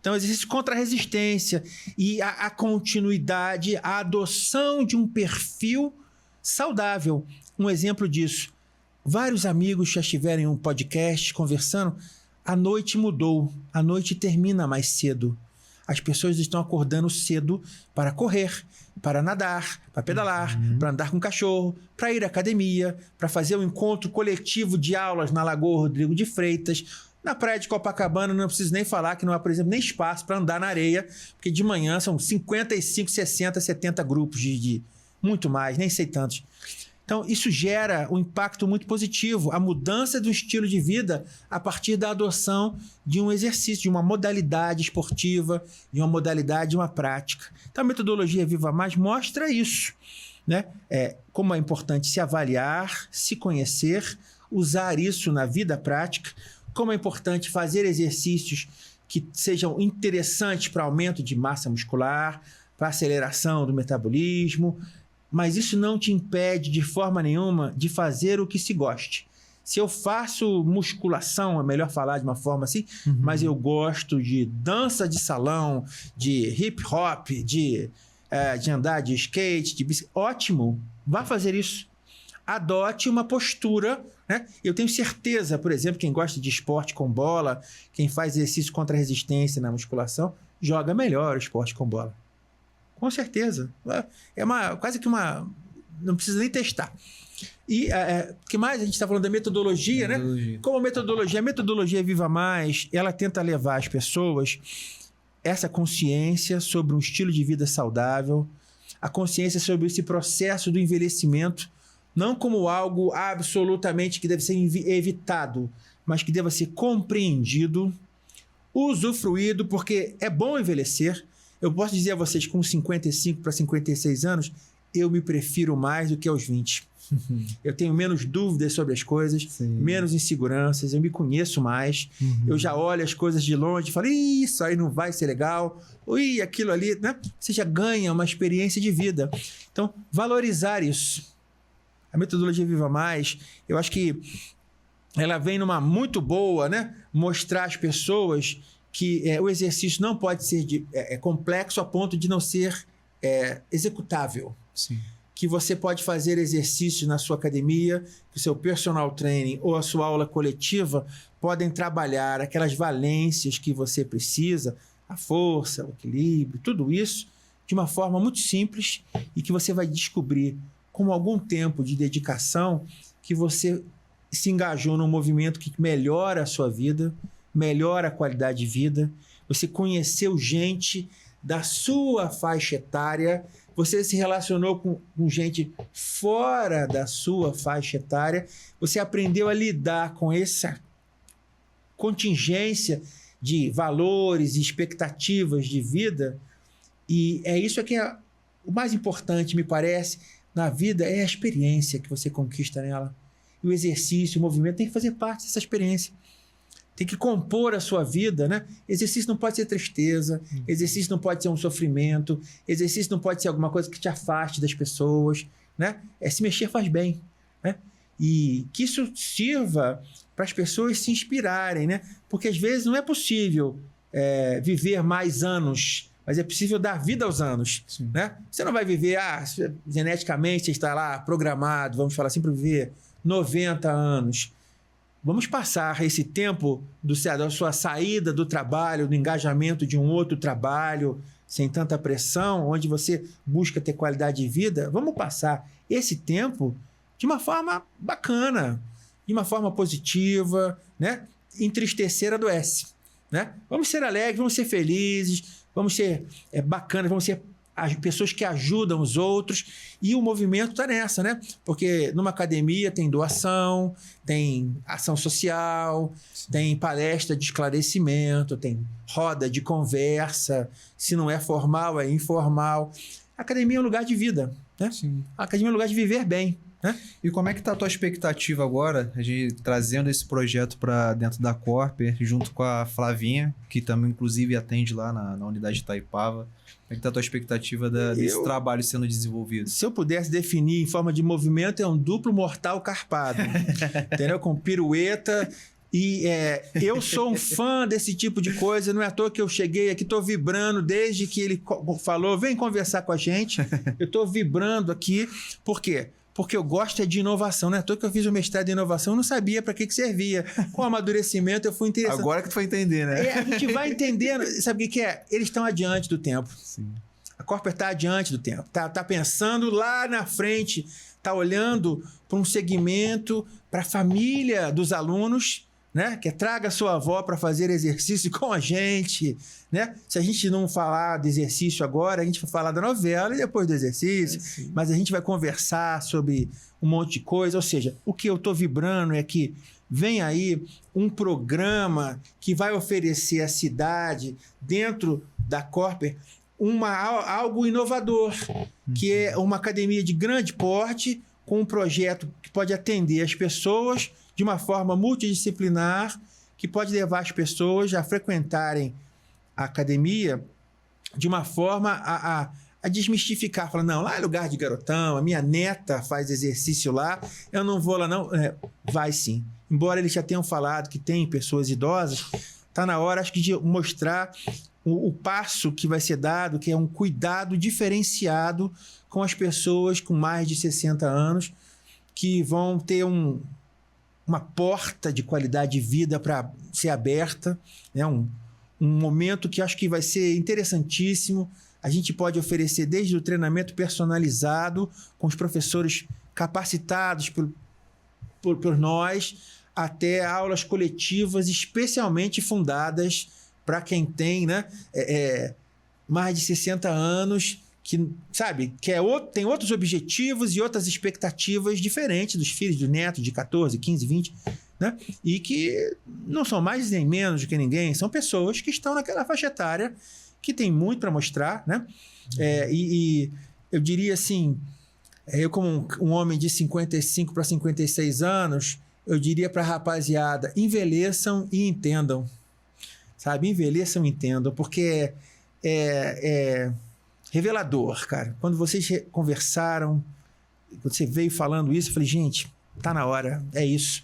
Então, exercício contra a resistência e a continuidade, a adoção de um perfil saudável. Um exemplo disso. Vários amigos já estiveram em um podcast conversando. A noite mudou, a noite termina mais cedo. As pessoas estão acordando cedo para correr, para nadar, para pedalar, para andar com o cachorro, para ir à academia, para fazer um encontro coletivo de aulas na Lagoa Rodrigo de Freitas. Na praia de Copacabana, não preciso nem falar que não há, por exemplo, nem espaço para andar na areia, porque de manhã são 55, 60, 70 grupos de muito mais, nem sei tantos. Então, isso gera um impacto muito positivo, a mudança do estilo de vida a partir da adoção de um exercício, de uma modalidade esportiva, de uma modalidade, de uma prática. Então, a metodologia Viva Mais mostra isso, né? Como é importante se avaliar, se conhecer, usar isso na vida prática, como é importante fazer exercícios que sejam interessantes para aumento de massa muscular, para aceleração do metabolismo, mas isso não te impede de forma nenhuma de fazer o que se goste. Se eu faço musculação, é melhor falar de uma forma assim, mas eu gosto de dança de salão, de hip hop, de andar de skate, de bicicleta. Ótimo, vá fazer isso. Adote uma postura, né? Eu tenho certeza, por exemplo, quem gosta de esporte com bola, quem faz exercício contra a resistência na musculação, joga melhor o esporte com bola. Com certeza. É quase que uma... Não precisa nem testar. E o que mais? A gente está falando da metodologia, né? Como a metodologia Viva Mais, ela tenta levar as pessoas essa consciência sobre um estilo de vida saudável, a consciência sobre esse processo do envelhecimento, não como algo absolutamente que deve ser evitado, mas que deva ser compreendido, usufruído, porque é bom envelhecer. Eu posso dizer a vocês, com 55 para 56 anos, eu me prefiro mais do que aos 20. Eu tenho menos dúvidas sobre as coisas, menos inseguranças, eu me conheço mais, eu já olho as coisas de longe e falo, isso aí não vai ser legal, aquilo ali, né? Você já ganha uma experiência de vida. Então, valorizar isso. A metodologia Viva Mais, eu acho que ela vem numa muito boa, né? Mostrar às pessoas que o exercício não pode ser complexo a ponto de não ser executável. Sim. Que você pode fazer exercícios na sua academia, que o seu personal training ou a sua aula coletiva podem trabalhar aquelas valências que você precisa, a força, o equilíbrio, tudo isso, de uma forma muito simples e que você vai descobrir com algum tempo de dedicação que você se engajou num movimento que melhora a sua vida, melhora a qualidade de vida, você conheceu gente da sua faixa etária, você se relacionou com gente fora da sua faixa etária, você aprendeu a lidar com essa contingência de valores e expectativas de vida, e é isso que é o mais importante, me parece, na vida, é a experiência que você conquista nela. E o exercício, o movimento tem que fazer parte dessa experiência. Tem que compor a sua vida, né? Exercício não pode ser tristeza, exercício não pode ser um sofrimento, exercício não pode ser alguma coisa que te afaste das pessoas, né? Se mexer faz bem, né? E que isso sirva para as pessoas se inspirarem, né? Porque às vezes não é possível viver mais anos, mas é possível dar vida aos anos, né? Você não vai viver, geneticamente você está lá programado, vamos falar assim, para viver 90 anos. Vamos passar esse tempo da sua saída do trabalho, do engajamento de um outro trabalho, sem tanta pressão, onde você busca ter qualidade de vida. Vamos passar esse tempo de uma forma bacana, de uma forma positiva, né? Entristecer adoece, né? Vamos ser alegres, vamos ser felizes, vamos ser bacanas, vamos ser as pessoas que ajudam os outros, e o movimento está nessa, né? Porque numa academia tem doação, tem ação social, tem palestra de esclarecimento, tem roda de conversa, se não é formal, é informal. A academia é um lugar de vida, né? Sim. A academia é um lugar de viver bem, né? E como é que está a tua expectativa agora, a gente trazendo esse projeto para dentro da Corper, junto com a Flavinha, que também inclusive atende lá na unidade de Itaipava? Como é que está a tua expectativa desse trabalho sendo desenvolvido? Se eu pudesse definir em forma de movimento, é um duplo mortal carpado, entendeu? Com pirueta. E eu sou um fã desse tipo de coisa, não é à toa que eu cheguei aqui, estou vibrando desde que ele falou, vem conversar com a gente, eu estou vibrando aqui, por quê? Porque eu gosto de inovação, não é à toa que eu fiz o mestrado em inovação, eu não sabia para que servia. Com o amadurecimento eu fui interessado. Agora que tu foi entender, né? A gente vai entendendo, sabe o que é? Eles estão adiante do tempo. Sim. A Corper está adiante do tempo, tá pensando lá na frente, está olhando para um segmento, para a família dos alunos, né? Que traga a sua avó para fazer exercício com a gente, né? Se a gente não falar de exercício agora, a gente vai falar da novela e depois do exercício, mas a gente vai conversar sobre um monte de coisa, ou seja, o que eu estou vibrando é que vem aí um programa que vai oferecer à cidade, dentro da Corper, algo inovador, que é uma academia de grande porte, com um projeto que pode atender as pessoas de uma forma multidisciplinar, que pode levar as pessoas a frequentarem a academia de uma forma a desmistificar, falando, não, lá é lugar de garotão, a minha neta faz exercício lá, eu não vou lá não. Vai sim. Embora eles já tenham falado que tem pessoas idosas, está na hora, acho que, de mostrar o passo que vai ser dado, que é um cuidado diferenciado com as pessoas com mais de 60 anos, que vão ter uma porta de qualidade de vida para ser aberta, né? Um momento que acho que vai ser interessantíssimo. A gente pode oferecer desde o treinamento personalizado, com os professores capacitados por nós, até aulas coletivas especialmente fundadas para quem tem, né, mais de 60 anos, que, sabe, tem outros objetivos e outras expectativas diferentes dos filhos, do neto de 14, 15, 20, né? E que não são mais nem menos do que ninguém, são pessoas que estão naquela faixa etária que tem muito para mostrar, né? E eu diria assim, eu como um homem de 55 para 56 anos, eu diria para a rapaziada, envelheçam e entendam, sabe? Envelheçam e entendam, porque é revelador, cara. Quando vocês conversaram, você veio falando isso, eu falei, gente, tá na hora, é isso.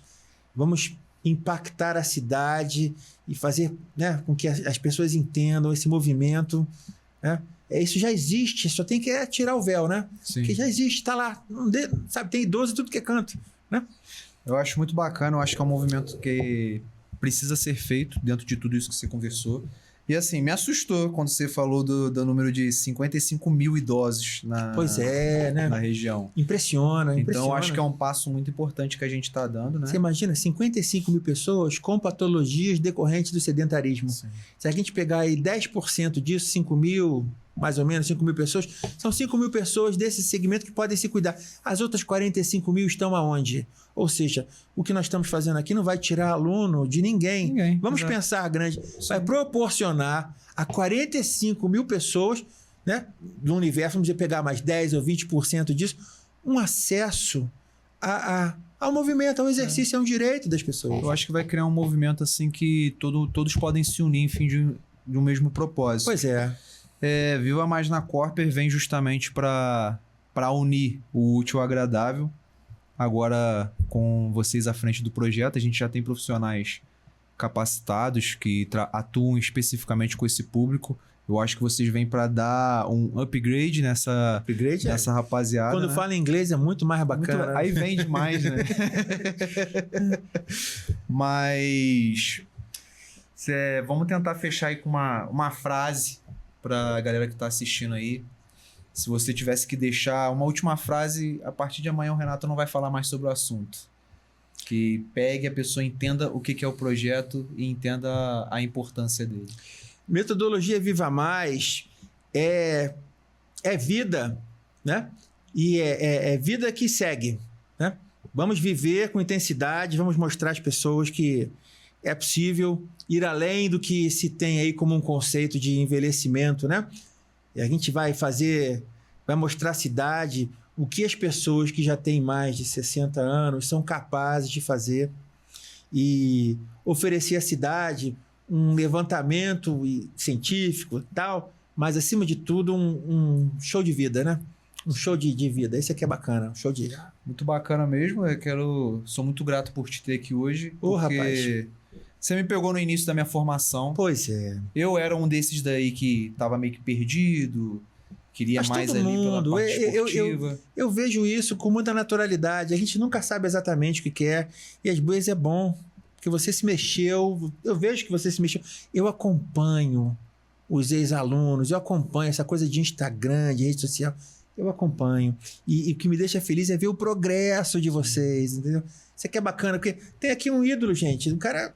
Vamos impactar a cidade e fazer, né, com que as pessoas entendam esse movimento, né? Isso já existe, só tem que tirar o véu, né? Sim. Que já existe, tá lá. Sabe, tem idoso em tudo que é canto, né? Eu acho muito bacana, eu acho que é um movimento que precisa ser feito dentro de tudo isso que você conversou. E assim, me assustou quando você falou do número de 55 mil idosos Pois é, né? na região. Impressiona. Então, acho que é um passo muito importante que a gente está dando, né? Você imagina 55 mil pessoas com patologias decorrentes do sedentarismo. Sim. Se a gente pegar aí 10% disso, 5 mil, mais ou menos 5 mil pessoas, são 5 mil pessoas desse segmento que podem se cuidar. As outras 45 mil estão aonde? Ou seja, o que nós estamos fazendo aqui não vai tirar aluno de ninguém. Vamos pensar grande. Sim. Vai proporcionar a 45 mil pessoas, né, do universo, vamos dizer, pegar mais 10 ou 20% disso, um acesso ao movimento, ao exercício, é um direito das pessoas. Eu acho que vai criar um movimento assim que todos podem se unir em fim de um mesmo propósito. Pois é. Viva Mais na Corper vem justamente para unir o útil ao agradável. Agora, com vocês à frente do projeto, a gente já tem profissionais capacitados que atuam especificamente com esse público. Eu acho que vocês vêm para dar um upgrade nessa rapaziada. Quando fala em inglês é muito mais bacana. Aí vende mais, né? Mas vamos tentar fechar aí com uma frase para a galera que está assistindo aí. Se você tivesse que deixar uma última frase, a partir de amanhã o Renato não vai falar mais sobre o assunto. Que pegue, a pessoa entenda o que é o projeto e entenda a importância dele. Metodologia Viva Mais é vida, né? E é vida que segue, né? Vamos viver com intensidade, vamos mostrar às pessoas que é possível ir além do que se tem aí como um conceito de envelhecimento, né? E a gente vai mostrar à cidade o que as pessoas que já têm mais de 60 anos são capazes de fazer e oferecer à cidade um levantamento científico e tal, mas acima de tudo um show de vida, né? Um show de vida. Esse aqui é bacana, um show de... Muito bacana mesmo, sou muito grato por te ter aqui hoje. Rapaz. Você me pegou no início da minha formação. Pois é. Eu era um desses daí que tava meio que perdido, queria mais ali pela parte esportiva. Eu vejo isso com muita naturalidade. A gente nunca sabe exatamente o que quer. E às vezes é bom, porque você se mexeu. Eu vejo que você se mexeu. Eu acompanho os ex-alunos, eu acompanho essa coisa de Instagram, de rede social. Eu acompanho. E o que me deixa feliz é ver o progresso de vocês, entendeu? Isso aqui é bacana, porque tem aqui um ídolo, gente. O cara...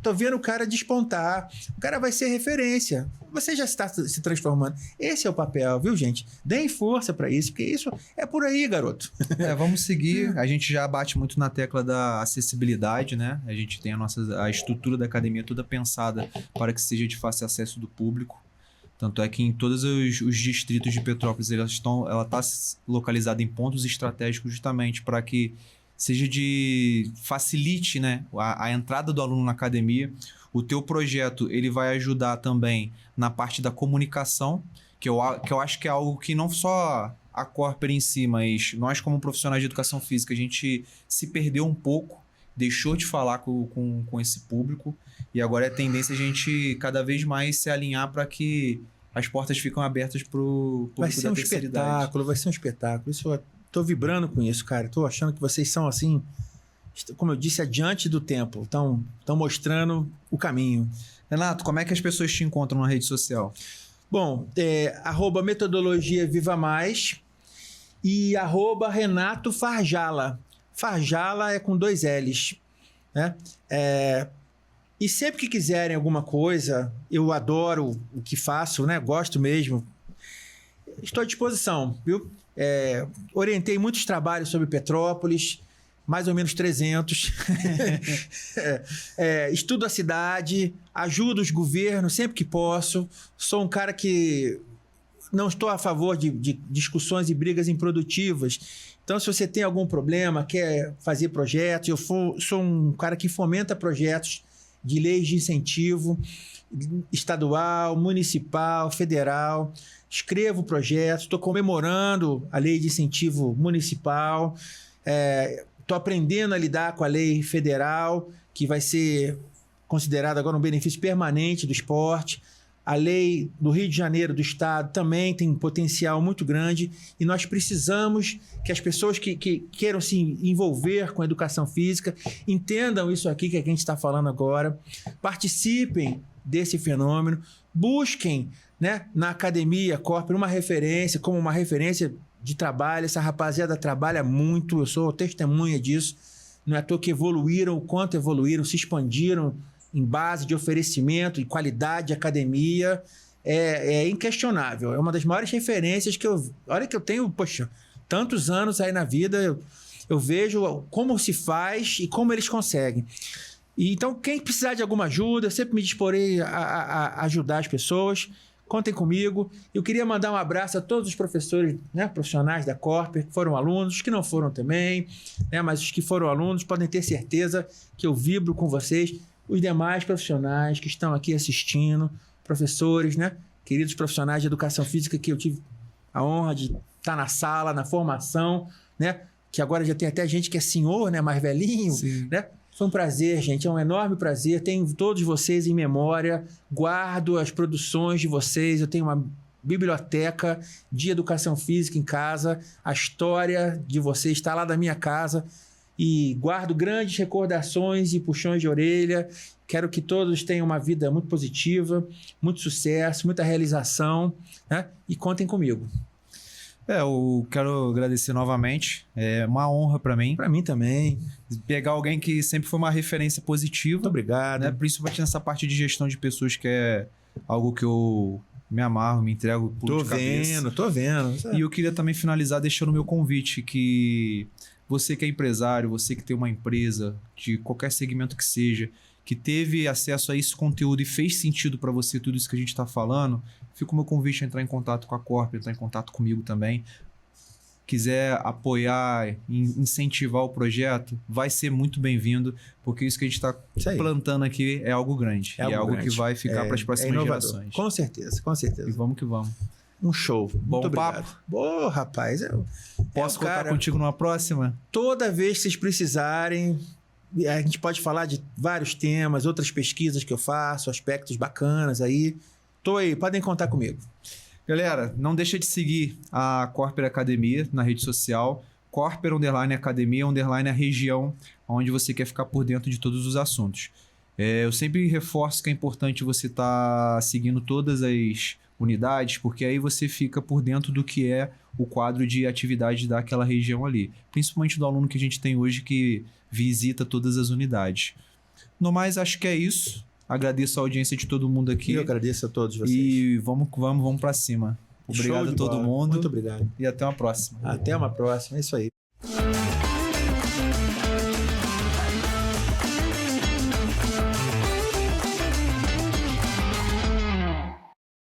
Tô vendo o cara despontar. O cara vai ser referência. Você já está se transformando. Esse é o papel, viu, gente? Deem força para isso, porque isso é por aí, garoto. Vamos seguir. A gente já bate muito na tecla da acessibilidade, né? A gente tem a estrutura da academia toda pensada para que seja de fácil acesso do público. Tanto é que em todos os distritos de Petrópolis ela está localizada em pontos estratégicos justamente para que facilite, né, a entrada do aluno na academia. O teu projeto ele vai ajudar também na parte da comunicação, que eu acho que é algo que não só a Corper em si, mas nós como profissionais de educação física, a gente se perdeu um pouco, deixou de falar com esse público, e agora é tendência a gente cada vez mais se alinhar para que as portas ficam abertas para o público da terceira idade. Vai ser um espetáculo. Isso, eu tô vibrando com isso, cara. Tô achando que vocês são assim, como eu disse, adiante do tempo. Estão mostrando o caminho. Renato, como é que as pessoas te encontram na rede social? Bom, @metodologia Viva Mais e @Renato Farjala. Farjala é com 2 L's, né? E sempre que quiserem alguma coisa, eu adoro o que faço, né? Gosto mesmo. Estou à disposição, viu? Orientei muitos trabalhos sobre Petrópolis, mais ou menos 300. Estudo a cidade, ajudo os governos sempre que posso. Sou um cara que não estou a favor de discussões e brigas improdutivas. Então, se você tem algum problema, quer fazer projetos, eu sou um cara que fomenta projetos de leis de incentivo estadual, municipal, federal. Escrevo projetos, estou comemorando a lei de incentivo municipal. Estou aprendendo a lidar com a lei federal, que vai ser considerada agora um benefício permanente do esporte. A lei do Rio de Janeiro, do estado, também tem um potencial muito grande e nós precisamos que as pessoas que queiram se envolver com a educação física entendam isso aqui que a gente está falando agora, participem desse fenômeno, busquem, né, na Academia Corper uma referência, como uma referência de trabalho. Essa rapaziada trabalha muito, eu sou testemunha disso. Não é à toa que evoluíram, o quanto evoluíram, se expandiram em base de oferecimento e qualidade de academia. É inquestionável. É uma das maiores referências que olha que eu tenho, poxa, tantos anos aí na vida, eu vejo como se faz e como eles conseguem. E então, quem precisar de alguma ajuda, eu sempre me disporei a ajudar as pessoas. Contem comigo. Eu queria mandar um abraço a todos os professores, né, profissionais da Corper, que foram alunos, os que não foram também, né, mas os que foram alunos podem ter certeza que eu vibro com vocês. Os demais profissionais que estão aqui assistindo, professores, né, queridos profissionais de educação física, que eu tive a honra de estar na sala, na formação, né, que agora já tem até gente que é senhor, né, mais velhinho, Sim. né? Foi um prazer, gente, é um enorme prazer. Tenho todos vocês em memória, guardo as produções de vocês, eu tenho uma biblioteca de educação física em casa, a história de vocês está lá da minha casa e guardo grandes recordações e puxões de orelha. Quero que todos tenham uma vida muito positiva, muito sucesso, muita realização, né? E contem comigo. Eu quero agradecer novamente. É uma honra para mim. Para mim também. Pegar alguém que sempre foi uma referência positiva. Muito obrigado. Né? Principalmente nessa parte de gestão de pessoas, que é algo que eu me amarro, me entrego por de cabeça. Tô vendo. E eu queria também finalizar deixando o meu convite, que você que é empresário, você que tem uma empresa, de qualquer segmento que seja, que teve acesso a esse conteúdo e fez sentido para você tudo isso que a gente está falando, fica o meu convite a entrar em contato com a Corper, entrar em contato comigo também. Quiser apoiar, incentivar o projeto, vai ser muito bem-vindo, porque isso que a gente está plantando aqui é algo grande. É algo que vai ficar para as próximas gerações. Com certeza, com certeza. E vamos que vamos. Um show. Bom muito papo. Obrigado. Boa, rapaz. Posso contar contigo numa próxima? Toda vez que vocês precisarem, a gente pode falar de vários temas, outras pesquisas que eu faço, aspectos bacanas aí. Tô aí, podem contar comigo. Galera, não deixa de seguir a Corper Academia na rede social, Corper Academia _ a região onde você quer ficar por dentro de todos os assuntos. Eu sempre reforço que é importante você estar seguindo todas as unidades, porque aí você fica por dentro do que é o quadro de atividade daquela região ali, principalmente do aluno que a gente tem hoje que visita todas as unidades. No mais, acho que é isso. Agradeço a audiência de todo mundo aqui. Eu agradeço a todos vocês. E vamos para cima. Obrigado a todo mundo. Muito obrigado. E até uma próxima. Até uma próxima. É isso aí.